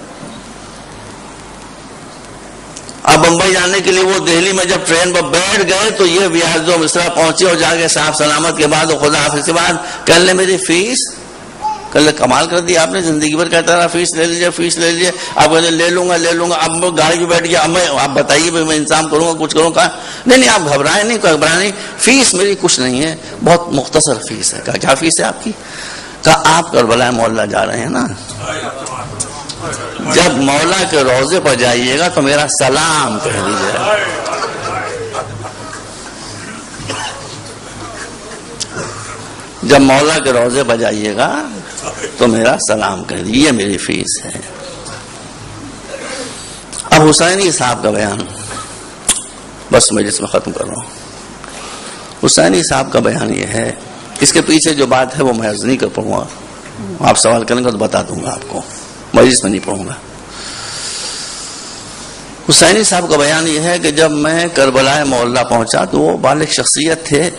اب بمبئی جانے کے لیے وہ دہلی میں جب ٹرین پر بیٹھ گئے تو یہ ویاض و مصرا پہنچے اور جا کے صاحب سلامت کے بعد خدا حافظ کے بعد کہہ لیں میری فیس، کل کمال کر دی آپ نے، زندگی بھر کہتا رہا فیس لے لیجیے فیس لے لیجیے، اب کہتے لے لوں گا لے لوں گا۔ اب گاڑی میں بیٹھ گیا، اب میں آپ بتائیے میں انتظام کروں گا کچھ کروں گا؟ نہیں آپ گھبرائیں نہیں، کوئی گھبرائیں نہیں، فیس میری کچھ نہیں ہے، بہت مختصر فیس ہے۔ کہا کیا فیس ہے آپ کی؟ کہا آپ کربلا محلہ جا رہے ہیں نا، جب مولا کے روضے پر جائیے گا تو میرا سلام کہہ دیجیے گا۔ جب مولا کے روضے پر جائیے گا تو میرا سلام کہہ دیجیے، یہ میری فیس ہے۔ اب اب حسینی صاحب کا بیان بس میں جس میں ختم کر رہا ہوں. حسینی صاحب کا بیان یہ ہے, اس کے پیچھے جو بات ہے وہ میں عرض نہیں کر پاؤں گا, آپ سوال کریں گے تو بتا دوں گا آپ کو, مجلس میں نہیں پڑھوں گا. حسینی صاحب کا بیان یہ ہے کہ جب میں کربلا معلی پہنچا تو وہ بالغ شخصیت تھے.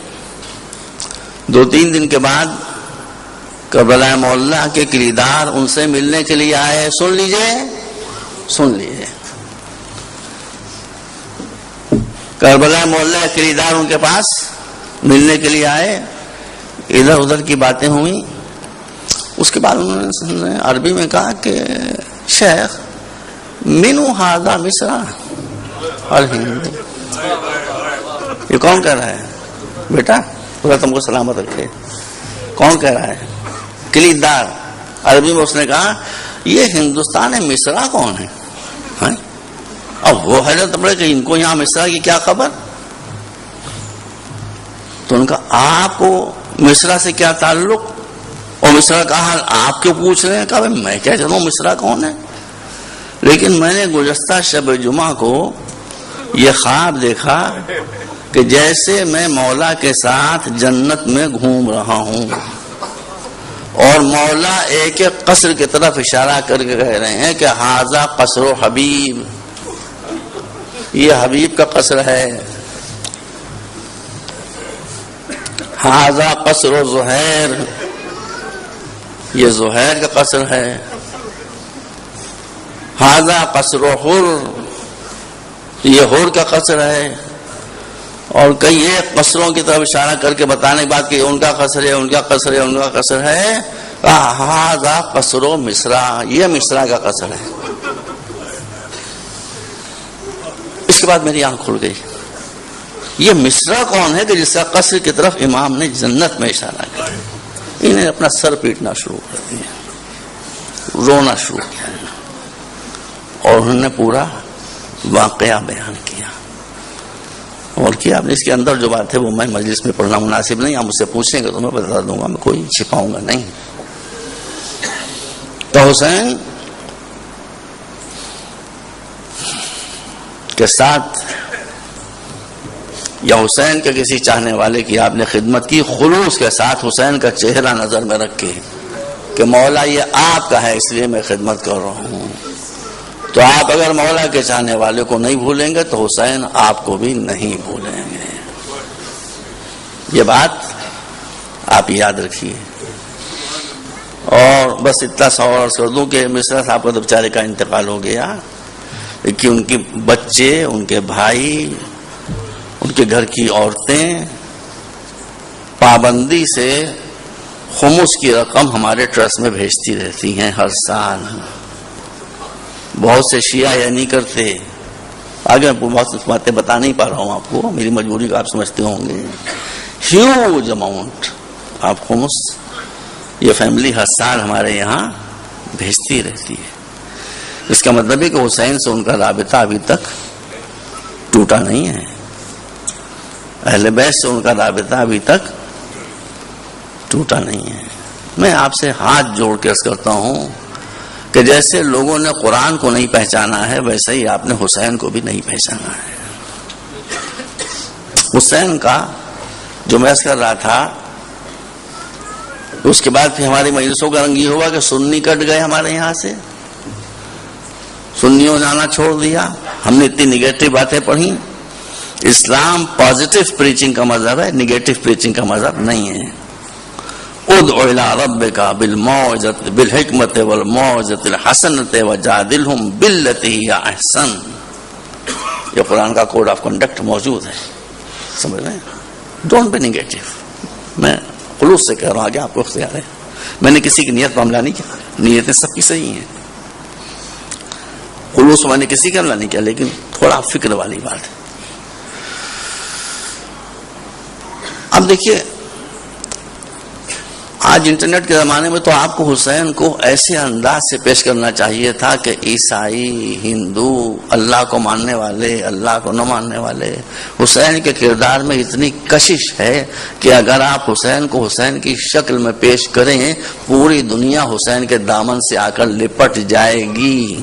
2-3 دن کے بعد کربلا معلی کے کلیدار ان سے ملنے کے لیے آئے. سن لیجئے کربلا معلی کے کلیدار ان کے پاس ملنے کے لیے آئے. ادھر ادھر کی باتیں ہوئیں. اس کے بعد انہوں نے عربی میں کہا کہ شیخ منو ہاذا مصرا الہند, یہ کون کہہ رہا ہے بیٹا, خدا تم کو سلامت رکھے, کون کہہ رہا ہے؟ کلیدار. عربی میں اس نے کہا یہ ہندوستان ہے, مصرا کون ہے؟ اب وہ حیرت پڑے کہ ان کو یہاں مصرا کی کیا خبر. تو ان کا آپ کو مصرا سے کیا تعلق, اور مصرا کا حال آپ کیوں پوچھ رہے ہیں؟ کہا میں کیا جانوں مصرا کون ہے, لیکن میں نے گزشتہ شب جمعہ کو یہ خواب دیکھا کہ جیسے میں مولا کے ساتھ جنت میں گھوم رہا ہوں, اور مولا ایک ایک قصر کی طرف اشارہ کر کے کہہ رہے ہیں کہ ہاذا قصر حبیب, یہ حبیب کا قصر ہے. ہاذا قصر زہیر, یہ زہیر کا قصر ہے. ہاذا قصر حر, یہ حر کا قصر ہے. اور کئی ایک قصروں کی طرف اشارہ کر کے بتانے کی بات کہ ان کا قصر ہے, ان کا قصر ہے, ان کا قصر ہے. ہاذا قصر مصرا, یہ مصرا کا قصر ہے. اس کے بعد میری آنکھ کھل گئی. یہ مصرا کون ہے کہ جس کا قصر کی طرف امام نے جنت میں اشارہ کیا؟ انہیں اپنا سر پیٹنا شروع کر دیا, رونا شروع کیا, اور انہوں نے پورا واقعہ بیان کیا. اور کیا آپ نے, اس کے اندر جو بات ہے وہ میں مجلس میں پڑھنا مناسب نہیں, آپ مجھ سے پوچھیں گے تو میں بتا دوں گا, میں کوئی چھپاؤں گا نہیں. تو حسین کے ساتھ یا حسین کے کسی چاہنے والے کی آپ نے خدمت کی, خلوص کے ساتھ حسین کا چہرہ نظر میں رکھ کے کہ مولا یہ آپ کا ہے اس لیے میں خدمت کر رہا ہوں. تو آپ اگر مولا کے چاہنے والے کو نہیں بھولیں گے تو حسین آپ کو بھی نہیں بھولیں گے. یہ بات آپ یاد رکھیے. اور بس اتنا سوال کر دوں کہ مصرا صاحب کا تو بیچارے کا انتقال ہو گیا کہ ان کے بچے, ان کے بھائی, ان کے گھر کی عورتیں پابندی سے خمس کی رقم ہمارے ٹرسٹ میں بھیجتی رہتی ہیں ہر سال. بہت سے شیعہ یہ نہیں کرتے. آگے میں بہت باتیں بتا نہیں پا رہا ہوں آپ کو, میری مجبوری کو آپ سمجھتے ہوں گے. ہیوج اماؤنٹ آپ خمس یہ فیملی ہر سال ہمارے یہاں بھیجتی رہتی ہے. اس کا مطلب ہے کہ حسین سے ان کا رابطہ ابھی تک ٹوٹا نہیں ہے, اہل بیت سے ان کا رابطہ ابھی تک ٹوٹا نہیں ہے. میں آپ سے ہاتھ جوڑ کے عرض کرتا ہوں کہ جیسے لوگوں نے قرآن کو نہیں پہچانا ہے ویسے ہی آپ نے حسین کو بھی نہیں پہچانا ہے. حسین کا جو میں عرض کر رہا تھا, اس کے بعد پھر ہماری مجلسوں کا رنگ یہ ہوا کہ سنی کٹ گئے ہمارے یہاں سے, سنیوں نے آنا چھوڑ دیا. ہم نے اتنی نگیٹو باتیں پڑھی. اسلام پازیٹو پریچنگ کا مذہب ہے, نگیٹو پریچنگ کا مذہب نہیں ہے. ادع الی ربک بالموعظۃ بالحکمۃ والموعظۃ الحسنۃ وجادلھم باللتی ہی احسن. یہ قرآن کا کوڈ آف کنڈکٹ موجود ہے, سمجھ رہے ہیں. Don't be negative. میں خلوص سے کہہ رہا ہوں, آگے آپ کو اختیار ہے. میں نے کسی کی نیت معاملہ نہیں کیا, نیتیں سب کی صحیح ہیں. خلوص میں نے کسی کا معاملہ نہیں کیا, لیکن تھوڑا فکر والی بات ہے. اب دیکھیے, آج انٹرنیٹ کے زمانے میں تو آپ کو حسین کو ایسے انداز سے پیش کرنا چاہیے تھا کہ عیسائی, ہندو, اللہ کو ماننے والے, اللہ کو نہ ماننے والے, حسین کے کردار میں اتنی کشش ہے کہ اگر آپ حسین کو حسین کی شکل میں پیش کریں پوری دنیا حسین کے دامن سے آ کر لپٹ جائے گی.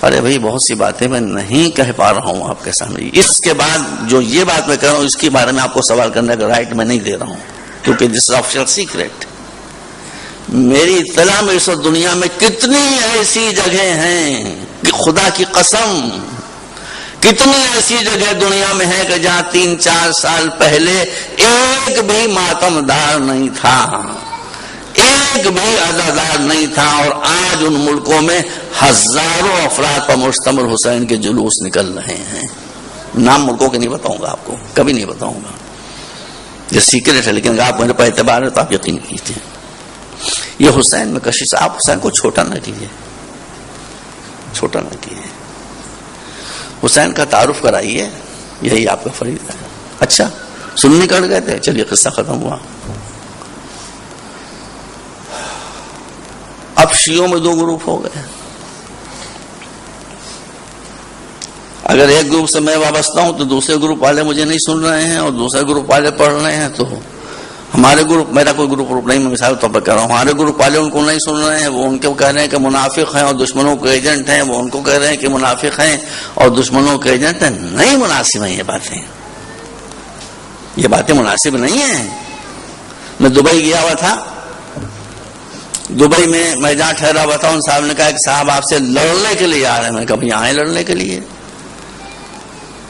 ارے بھائی بہت سی باتیں میں نہیں کہہ پا رہا ہوں آپ کے سامنے. اس کے بعد جو یہ بات میں کہہ رہا ہوں اس کے بارے میں آپ کو سوال کرنے کا رائٹ میں نہیں دے رہا ہوں, کیونکہ دس آفیشل سیکریٹ. میری اطلاع میں اس دنیا میں کتنی ایسی جگہیں ہیں کہ خدا کی قسم کتنی ایسی جگہ دنیا میں ہے کہ جہاں 3-4 سال پہلے ایک بھی ماتمدار نہیں تھا, ایک بھی عزادار نہیں تھا, اور آج ان ملکوں میں ہزاروں افراد پر مشتمل حسین کے جلوس نکل رہے ہیں. نام ملکوں کے نہیں بتاؤں گا آپ کو, کبھی نہیں بتاؤں گا, یہ سیکریٹ ہے, لیکن آپ میرے پر اعتبار ہے تو آپ یقین کیجیے. یہ حسین میں کشش, آپ حسین کو چھوٹا نہ کیجیے, چھوٹا نہ کیجیے. حسین کا تعارف کرائیے, یہی آپ کا فریضہ ہے. اچھا سنی کر گئے تھے, چلیے قصہ ختم ہوا. اب شیعوں میں 2 گروپ ہو گئے. اگر ایک گروپ سے میں وابستہ ہوں تو دوسرے گروپ والے مجھے نہیں سن رہے ہیں, اور دوسرے گروپ والے پڑھ رہے ہیں. تو ہمارے گروپ, میرا کوئی گروپ نہیں, میں مثال طور پر کہہ رہا ہوں, ہمارے گروپ والے ان کو نہیں سن رہے ہیں, وہ ان کو کہہ رہے ہیں کہ منافق ہیں اور دشمنوں کے ایجنٹ ہیں. وہ ان کو کہہ رہے ہیں کہ منافق ہیں اور دشمنوں کے ایجنٹ ہیں. نہیں مناسب ہیں یہ باتیں مناسب نہیں ہیں. میں دبئی گیا ہوا تھا, دبئی میں جہاں ٹھہرا ہوا تھا, ان صاحب نے کہا کہ صاحب آپ سے لڑنے کے لیے آ رہے ہیں. میں نے کہا بھئی آئے لڑنے کے لیے.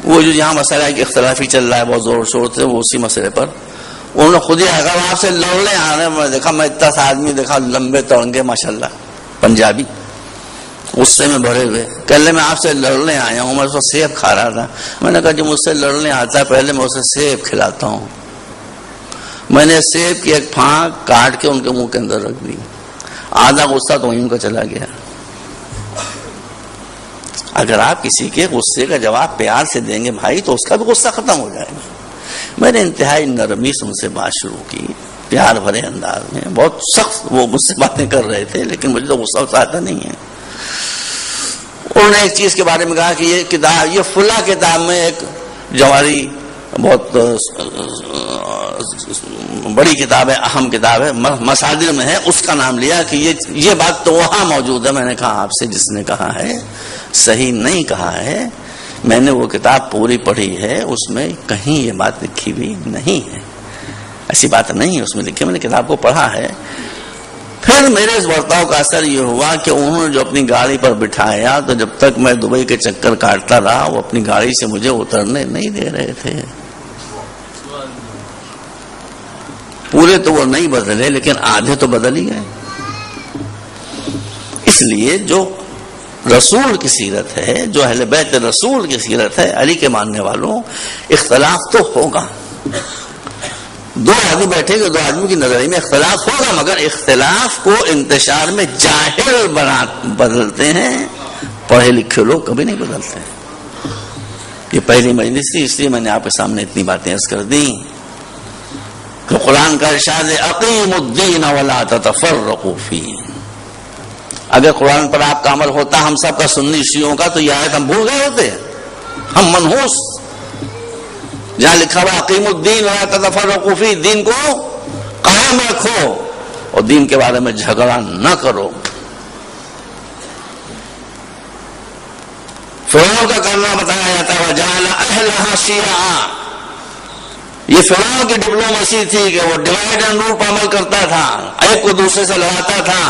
وہ جو یہاں مسئلہ ہے کہ اختلافی چل رہا ہے بہت زور شور سے, وہ اسی مسئلے پر انہوں نے خود ہی اگر آپ سے لڑنے آ رہے ہیں. میں دیکھا, میں اتنا سا آدمی دیکھا, لمبے تڑنگے ماشاءاللہ, پنجابی, غصے میں بھرے ہوئے, کہہ لے میں آپ سے لڑنے آیا ہوں. میں اس کو سیب کھا رہا تھا. میں نے کہا جو مجھ سے لڑنے آتا ہے پہلے میں اسے سیب کھلاتا ہوں. میں نے سیب کی ایک پھانک کاٹ کے ان کے منہ کے اندر رکھ دی. آدھا غصہ تو وہیں کا چلا گیا. اگر آپ کسی کے غصے کا جواب پیار سے دیں گے بھائی تو اس کا بھی غصہ ختم ہو جائے گا. میں نے انتہائی نرمی سے ان سے بات شروع کی, پیار بھرے انداز میں. بہت سخت وہ مجھ سے باتیں کر رہے تھے, لیکن مجھے تو غصہ آتا نہیں ہے. انہوں نے ایک چیز کے بارے میں کہا کہ یہ کتاب, یہ فلاں کتاب میں ایک جواری بہت بڑی کتاب ہے, اہم کتاب ہے, مصادر میں ہے, اس کا نام لیا کہ یہ بات تو وہاں موجود ہے. میں نے کہا آپ سے جس نے کہا ہے صحیح نہیں کہا ہے. میں نے وہ کتاب پوری پڑھی ہے, اس میں کہیں یہ بات لکھی ہوئی نہیں ہے, ایسی بات نہیں ہے اس میں لکھی. میں نے کتاب کو پڑھا ہے. پھر میرے اس برتاؤ کا اثر یہ ہوا کہ انہوں نے جو اپنی گاڑی پر بٹھایا تو جب تک میں دبئی کے چکر کاٹتا رہا وہ اپنی گاڑی سے مجھے اترنے نہیں دے رہے تھے. پورے تو وہ نہیں بدلے لیکن آدھے تو بدل ہی گئے. اس لیے جو رسول کی سیرت ہے, جو اہل بیت رسول کی سیرت ہے, علی کے ماننے والوں, اختلاف تو ہوگا. 2 آدمی بیٹھے گے, 2 آدمی کی نظری میں اختلاف ہوگا, مگر اختلاف کو انتشار میں جاہل بدلتے ہیں, پڑھے لکھے لوگ کبھی نہیں بدلتے. یہ پہلی مجلس تھی, اس لیے میں نے آپ کے سامنے اتنی باتیں عرض کر دی کہ قرآن کا ارشاد ہے اقیم الدین ولا تتفرقوا فیہ. اگر قرآن پر آپ کا عمل ہوتا ہم سب کا, سنی شیعوں کا, تو یہ آیت ہم بھول گئے ہوتے, ہم منحوس. جہاں لکھا ہوا اقیم الدین ولا تتفرقوا فیہ, دین کو قائم رکھو اور دین کے بارے میں جھگڑا نہ کرو. فرعون کا کرنا بتایا جاتا ہے وجعل اہلھا شیعا. یہ فرعون کی ڈپلومسی تھی کہ وہ ڈیوائڈ اینڈ رول پر عمل کرتا تھا, ایک کو دوسرے سے لڑاتا تھا.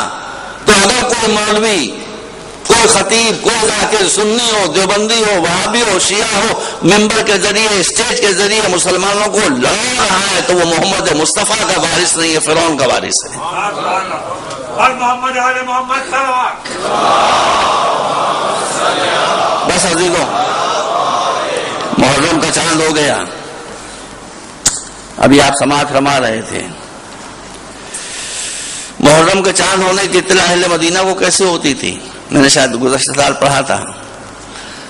تو اگر کوئی مولوی, کوئی خطیب, کوئی ذاکر, سنی ہو, دیوبندی ہو, وہابی ہو, شیعہ ہو, ممبر کے ذریعے, اسٹیج کے ذریعے مسلمانوں کو لڑ رہا ہے تو وہ محمد مصطفیٰ کا وارث نہیں ہے, فرعون کا وارث ہے. بس عزیزوں, محرم کا چاند ہو گیا. ابھی آپ سماعت فرما رہے تھے, محرم کے چاند ہونے کی اطلاع اہل مدینہ کو کیسے ہوتی تھی؟ میں نے شاید گزشتہ سال پڑھا تھا.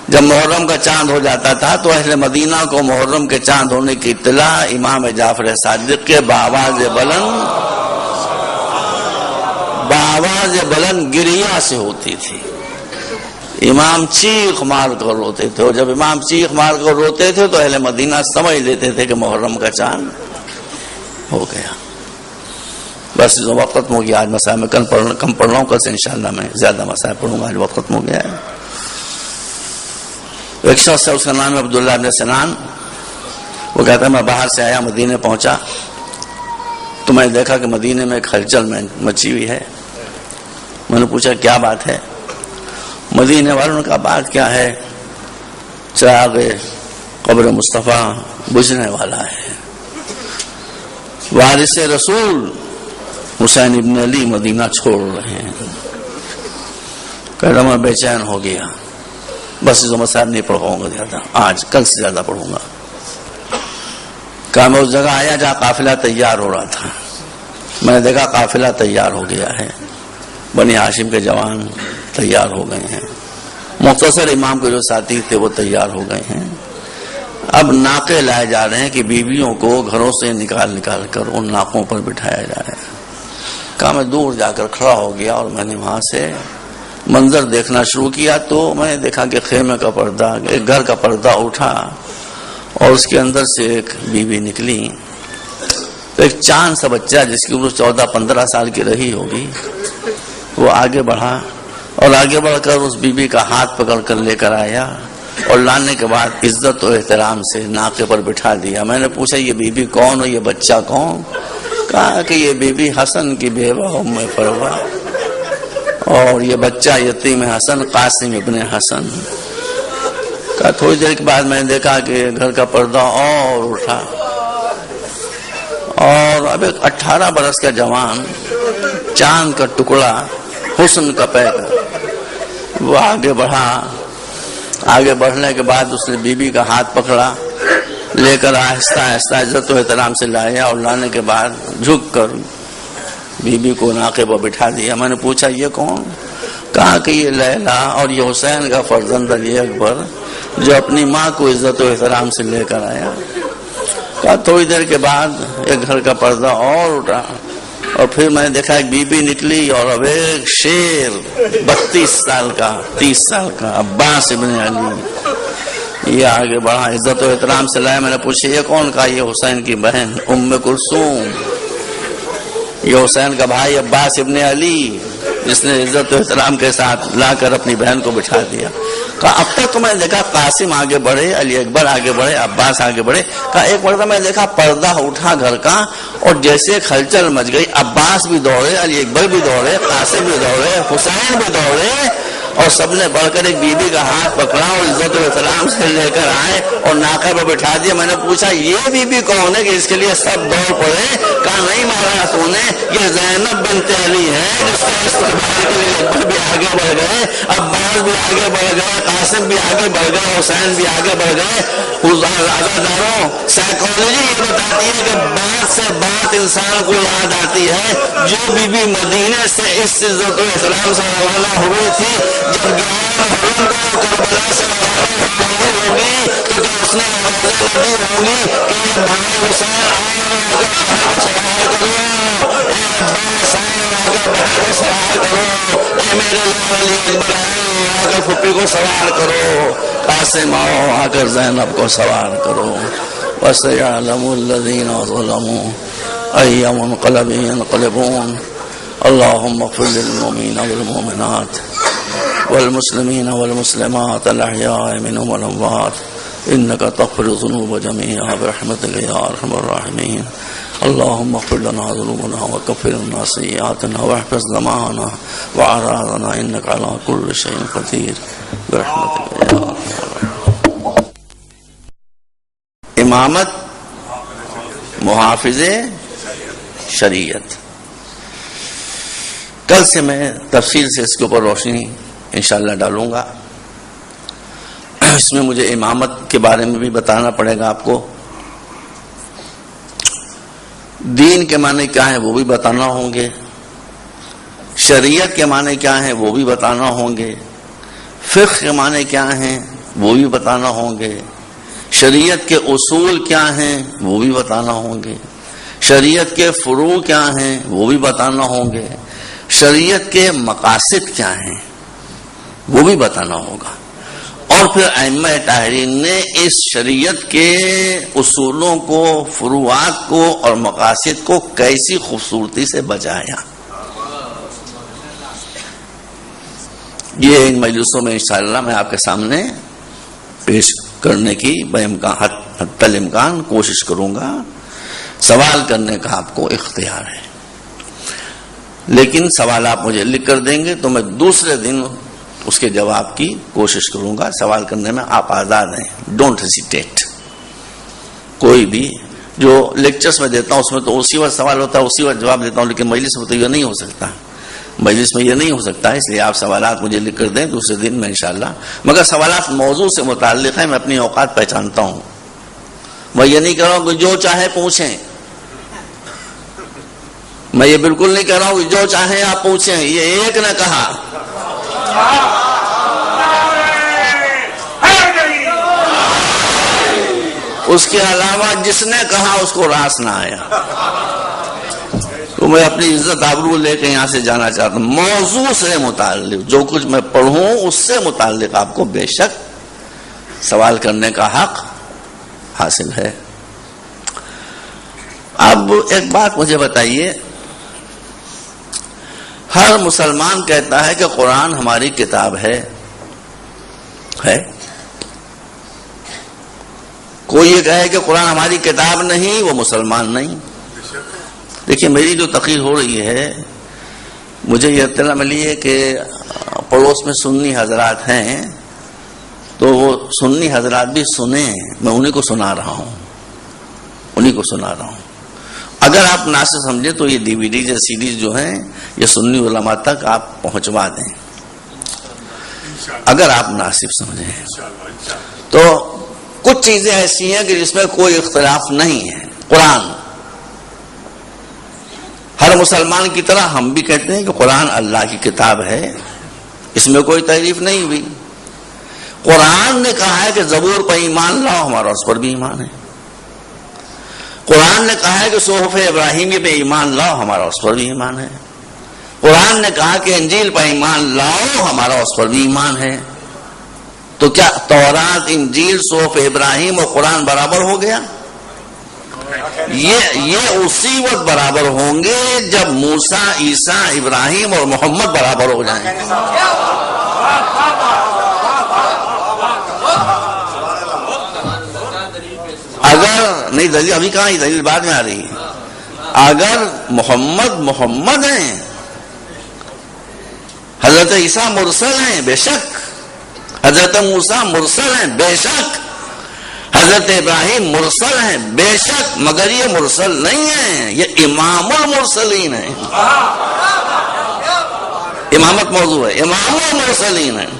جب محرم کا چاند ہو جاتا تھا تو اہل مدینہ کو محرم کے چاند ہونے کی اطلاع امام جعفر صادق کے بآواز بلند گریہ سے ہوتی تھی. امام چیخ مار کر روتے تھے, اور جب امام چیخ مار کر روتے تھے تو اہل مدینہ سمجھ لیتے تھے کہ محرم کا چاند ہو گیا. بس وقت ختم ہو گیا. آج مسائل میں کم پڑھ رہا ہوں, کل سے انشاءاللہ میں زیادہ مسائل پڑھوں گا. آج وقت ختم ہو گیا ہے. ایک شخص ہے، اس کا نام ہے عبداللہ بن سنان. وہ کہتا ہے میں باہر سے آیا، مدینے پہنچا تو میں نے دیکھا کہ مدینے میں ایک ہلچل مچی ہوئی ہے. میں نے پوچھا کیا بات ہے؟ مدینے والوں نے کہا بات کیا ہے، چراغ قبر مصطفیٰ بجھنے والا ہے، وارث رسول حسین ابن علی مدینہ چھوڑ رہے ہیں. کہتا میں بے چین ہو گیا، بس جو مسائل نہیں پڑھ پاؤں گا زیادہ، آج کل سے زیادہ پڑھوں گا. کہا میں اس جگہ آیا جہاں قافلہ تیار ہو رہا تھا. میں نے دیکھا قافلہ تیار ہو گیا ہے، بنی ہاشم کے جوان تیار ہو گئے ہیں، مختصر امام کے جو ساتھی تھے وہ تیار ہو گئے ہیں. اب ناقے لائے جا رہے ہیں کہ بیویوں کو گھروں سے نکال کر ان ناقوں پر بٹھایا جائے. کہا میں دور جا کر کھڑا ہو گیا اور میں نے وہاں سے منظر دیکھنا شروع کیا تو میں نے دیکھا کہ خیمے کا پردہ، ایک گھر کا پردہ اٹھا اور اس کے اندر سے ایک بیوی نکلی. ایک چاند سا بچہ جس کی عمر 14-15 سال کی رہی ہوگی، وہ آگے بڑھا اور آگے بڑھ کر اس بیوی کا ہاتھ پکڑ کر لے کر آیا اور لانے کے بعد عزت و احترام سے ناقے پر بٹھا دیا. میں نے پوچھا یہ بیوی کون اور یہ بچہ کون؟ کہا کہ یہ بیوی حسن کی بیوہ ام فروہ اور یہ بچہ یتیم حسن قاسم ابن حسن. کہا تھوڑی دیر کے بعد میں نے دیکھا کہ گھر کا پردہ اور اٹھا اور اب ایک 18 برس کا جوان، چاند کا ٹکڑا، حسن کا پیکر، وہ آگے بڑھا. آگے بڑھنے کے بعد اس نے بیوی کا ہاتھ پکڑا، لے کر آہستہ آہستہ عزت و احترام سے لایا اور لانے کے بعد جھک کر بیوی کو ناقے پر بٹھا دیا. میں نے پوچھا یہ کون؟ کہا کہ یہ لیلا اور یہ حسین کا فرزند علی اکبر جو اپنی ماں کو عزت و احترام سے لے کر آیا. کہا تھوڑی دیر کے بعد ایک گھر کا پردہ اور اٹھا اور پھر میں نے دیکھا ایک بیوی نکلی اور اب ایک شیر 32 سال کا 30 سال کا عباس ابن علی یہ آگے بڑھا، عزت و احترام سے لایا. میں نے پوچھا یہ کون؟ کہا یہ حسین کی بہن ام کلثوم، یہ حسین کا بھائی عباس ابن علی جس نے عزت و احترام کے ساتھ لا کر اپنی بہن کو بٹھا دیا. کہا اب تک تو میں نے دیکھا قاسم آگے بڑھے، علی اکبر آگے بڑھے، عباس آگے بڑھے. کہا ایک مرتبہ میں نے دیکھا پردہ اٹھا گھر کا اور جیسے ایک ہلچل مچ گئی، عباس بھی دوڑے، علی اکبر بھی دوڑے، قاسم بھی دوڑے، حسین بھی دوڑے اور سب نے بڑھ کر ایک بیوی کا ہاتھ پکڑا اور عزت و احترام سے لے کر آئے اور ناقے پر بٹھا دیا. میں نے پوچھا یہ بیوی کون ہے کہ اس کے لیے سب دوڑ پڑے؟ کہا نہیں مارا تو نے، یہ زینب بنت علی ہے جس کا استقبال کے لیے اکبر بھی آگے بڑھ گئے، عباس بھی آگے بڑھ گئے، قاسم بھی آگے بڑھ گئے، حسین بھی آگے بڑھ گئے. عزاداروں سائیکالوجی یہ بتاتی ہے کہ بات سے بات انسان کو یاد آتی ہے. جو بیوی مدینے سے اس عزت و احترام سے روانہ ہوئی تھی، جب 11 محرم کو کربلا سے روانہ ہوگی تو کیا اس نے آواز ہوگی کہ یہ بھائی حسین سوال کرو، سوال کرو، اے میرے علی اکبر آ کر پھپھی کو سوال کرو، قاسم آؤ آ کر زینب کو سوال کرو. وَسَيَعْلَمُ الَّذِينَ ظَلَمُوا أَيَّ مُنقَلَبٍ يَنقَلِبُونَ. اللهم اغفر للمؤمنين والمؤمنات والمسلمين والمسلمات الأحياء منهم والأموات إنك تغفر الذنوب جميعا برحمتك يا أرحم الراحمين. اللهم اغفر لنا ذنوبنا وكفر عنا سيئاتنا واحفظ ضماننا وأعراضنا إنك على كل شيء قدير برحمتك يا أرحم الراحمين. امامت محافظ شریعت. کل سے میں تفصیل سے اس کے اوپر روشنی انشاءاللہ ڈالوں گا. اس میں مجھے امامت کے بارے میں بھی بتانا پڑے گا آپ کو، دین کے معنی کیا ہیں وہ بھی بتانا ہوں گے، شریعت کے معنی کیا ہیں وہ بھی بتانا ہوں گے، فقہ کے معنی کیا ہیں وہ بھی بتانا ہوں گے، شریعت کے اصول کیا ہیں وہ بھی بتانا ہوں گے، شریعت کے فروع کیا ہیں وہ بھی بتانا ہوں گے، شریعت کے مقاصد کیا ہیں وہ بھی بتانا ہوگا. اور پھر ائمہ طاہرین نے اس شریعت کے اصولوں کو، فروعات کو اور مقاصد کو کیسی خوبصورتی سے بجایا. یہ ان مجلسوں میں انشاءاللہ میں آپ کے سامنے پیش کرنے کی حتی الامکان کوشش کروں گا. سوال کرنے کا آپ کو اختیار ہے، لیکن سوال آپ مجھے لکھ کر دیں گے تو میں دوسرے دن اس کے جواب کی کوشش کروں گا. سوال کرنے میں آپ آزاد ہیں، ڈونٹ ہیزیٹیٹ. کوئی بھی جو لیکچرز میں دیتا ہوں اس میں تو اسی وقت سوال ہوتا ہے اسی وقت جواب دیتا ہوں، لیکن مجلس میں تو یہ نہیں ہو سکتا. مجلس میں یہ نہیں ہو سکتا، اس لیے آپ سوالات مجھے لکھ کر دیں دوسرے دن میں انشاءاللہ. مگر سوالات موضوع سے متعلق ہیں، میں اپنی اوقات پہچانتا ہوں. میں یہ نہیں کہہ رہا ہوں کہ جو چاہے پوچھیں، میں یہ بالکل نہیں کہہ رہا ہوں کہ جو چاہیں آپ پوچھیں. یہ ایک نے کہا، اس کے علاوہ جس نے کہا اس کو راس نہ آیا. تو میں اپنی عزت آبرو لے کے یہاں سے جانا چاہتا ہوں. موضوع سے متعلق جو کچھ میں پڑھوں اس سے متعلق آپ کو بے شک سوال کرنے کا حق حاصل ہے. اب ایک بات مجھے بتائیے، ہر مسلمان کہتا ہے کہ قرآن ہماری کتاب ہے. کوئی یہ کہے کہ قرآن ہماری کتاب نہیں، وہ مسلمان نہیں. دیکھیے میری جو تقریر ہو رہی ہے، مجھے یہ اطلاع ملی ہے کہ پڑوس میں سنی حضرات ہیں، تو وہ سنی حضرات بھی سنیں. میں انہیں کو سنا رہا ہوں. اگر آپ ناصر سمجھیں تو یہ ڈی وی ڈی یا سیڈیز جو ہیں یہ سنی علماء تک آپ پہنچوا دیں، اگر آپ ناصر سمجھیں. تو کچھ چیزیں ایسی ہیں کہ جس میں کوئی اختلاف نہیں ہے. قرآن ہر مسلمان کی طرح ہم بھی کہتے ہیں کہ قرآن اللہ کی کتاب ہے، اس میں کوئی تحریف نہیں ہوئی. قرآن نے کہا ہے کہ زبور پر ایمان لاؤ، ہمارا اس پر بھی ایمان ہے. قرآن نے کہا ہے کہ صحف ابراہیمی پہ ایمان لاؤ، ہمارا اس پر بھی ایمان ہے. قرآن نے کہا کہ انجیل پر ایمان لاؤ، ہمارا اس پر بھی ایمان ہے. تو کیا تورات، انجیل، صحف ابراہیم اور قرآن برابر ہو گیا؟ یہ اسی وقت برابر ہوں گے جب موسیٰ، عیسیٰ، ابراہیم اور محمد برابر ہو جائیں. اگر نہیں دلیل ابھی کہاں، دلیل بعد میں آ رہی ہے. اگر محمد ہیں، حضرت عیسیٰ مرسل ہیں، بے شک. حضرت موسیٰ مرسل ہیں، بے شک. حضرت ابراہیم مرسل ہیں، بے شک. مگر یہ مرسل نہیں ہیں، یہ امام المرسلین ہیں. امامت موضوع ہے، امام المرسلین ہیں.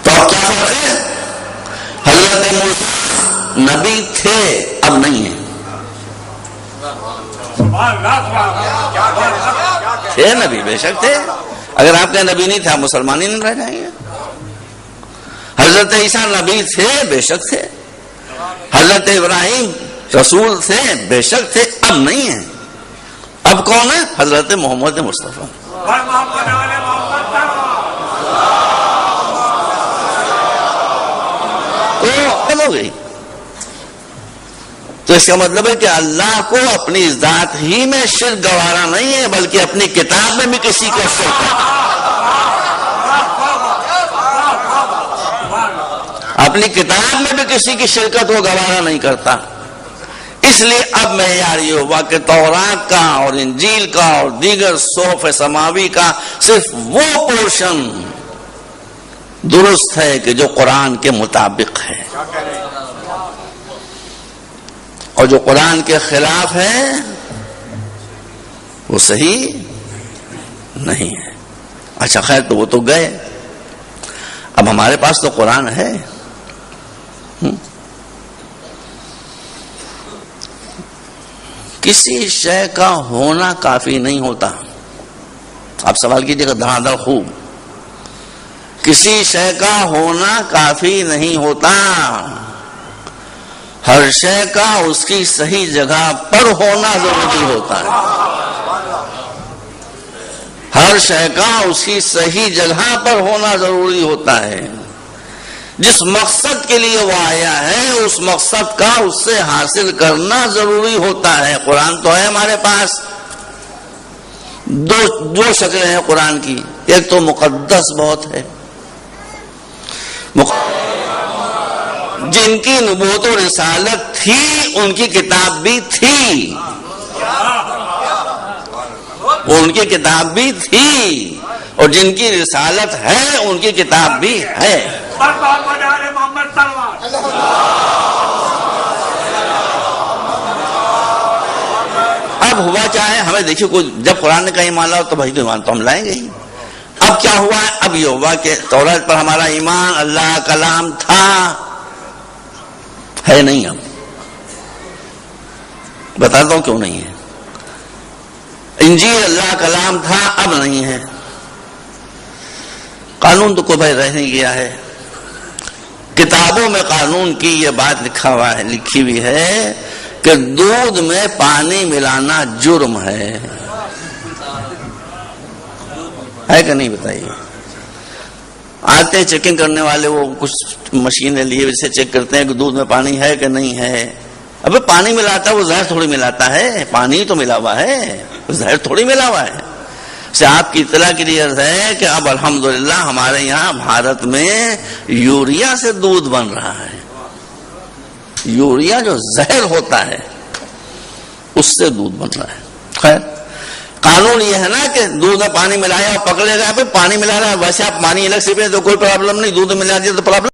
تو کیا فرق ہے؟ حضرت موسیٰ نبی تھے، اب نہیں ہیں. تھے نبی، بے شک تھے. اگر آپ کا نبی نہیں تھا مسلمان ہی نہیں رہ جائیں گے. حضرت عیسیٰ نبی تھے، بے شک تھے. حضرت ابراہیم رسول تھے، بے شک تھے. اب نہیں ہیں. اب کون ہے؟ حضرت محمد مصطفیٰ. تو ہو گئی. تو اس کا مطلب ہے کہ اللہ کو اپنی ذات ہی میں شرک گوارا نہیں ہے، بلکہ اپنی کتاب میں بھی کسی کو شرک ہے. اپنی کتاب میں بھی کسی کی شرکت کو گوارا نہیں کرتا. اس لیے اب معیار یہ ہوا کہ تورات کا اور انجیل کا اور دیگر صحف سماوی کا صرف وہ پورشن درست ہے کہ جو قرآن کے مطابق ہے، اور جو قرآن کے خلاف ہے وہ صحیح نہیں ہے. اچھا خیر، تو وہ تو گئے. اب ہمارے پاس تو قرآن ہے. کسی شے کا ہونا کافی نہیں ہوتا. آپ سوال کیجیے گا دھڑا دھڑ خوب. کسی شے کا ہونا کافی نہیں ہوتا. ہر شے کا اس کی صحیح جگہ پر ہونا ضروری ہوتا ہے. ہر شے کا اس کی صحیح جگہ پر ہونا ضروری ہوتا ہے. جس مقصد کے لیے وہ آیا ہے اس مقصد کا اس سے حاصل کرنا ضروری ہوتا ہے. قرآن تو ہے ہمارے پاس. دو شکلیں ہیں قرآن کی. ایک تو مقدس بہت ہے. جن کی نبوت و رسالت تھی ان کی کتاب بھی تھی، ان کی کتاب بھی تھی، اور جن کی رسالت ہے ان کی کتاب بھی ہے۔ اب ہوا کیا ہے، ہمیں دیکھیے کوئی جب قرآن کا ایمان لاؤ تو بھائی تو ایمان تو ہم لائیں گے ہی۔ اب کیا ہوا ہے، اب یہ ہوا کہ تورات پر ہمارا ایمان اللہ کلام تھا، ہے نہیں، اب بتاتا ہوں کیوں نہیں ہے۔ انجیل اللہ کلام تھا، اب نہیں ہے۔ قانون تو کوئی بھائی رہ نہیں گیا ہے۔ کتابوں میں قانون کی یہ بات لکھی ہوئی ہے کہ دودھ میں پانی ملانا جرم ہے کہ نہیں؟ بتائیے۔ آتے ہیں چیکنگ کرنے والے، وہ کچھ مشینیں لیے اسے چیک کرتے ہیں کہ دودھ میں پانی ہے کہ نہیں ہے۔ ابے پانی ملاتا ہے وہ زہر تھوڑی ملاتا ہے، پانی تو ملا ہوا ہے، زہر تھوڑی ملا ہوا ہے۔ سے آپ کی اطلاع کے لیے عرض ہے کہ اب الحمدللہ ہمارے یہاں بھارت میں یوریا سے دودھ بن رہا ہے۔ یوریا جو زہر ہوتا ہے اس سے دودھ بن رہا ہے۔ خیر، قانون یہ ہے نا کہ دودھ میں پانی ملایا اور پکڑے گا، پانی ملا رہا ہے، ویسے آپ پانی الگ سے پیے تو کوئی پرابلم نہیں، دودھ ملا دیا تو پرابلم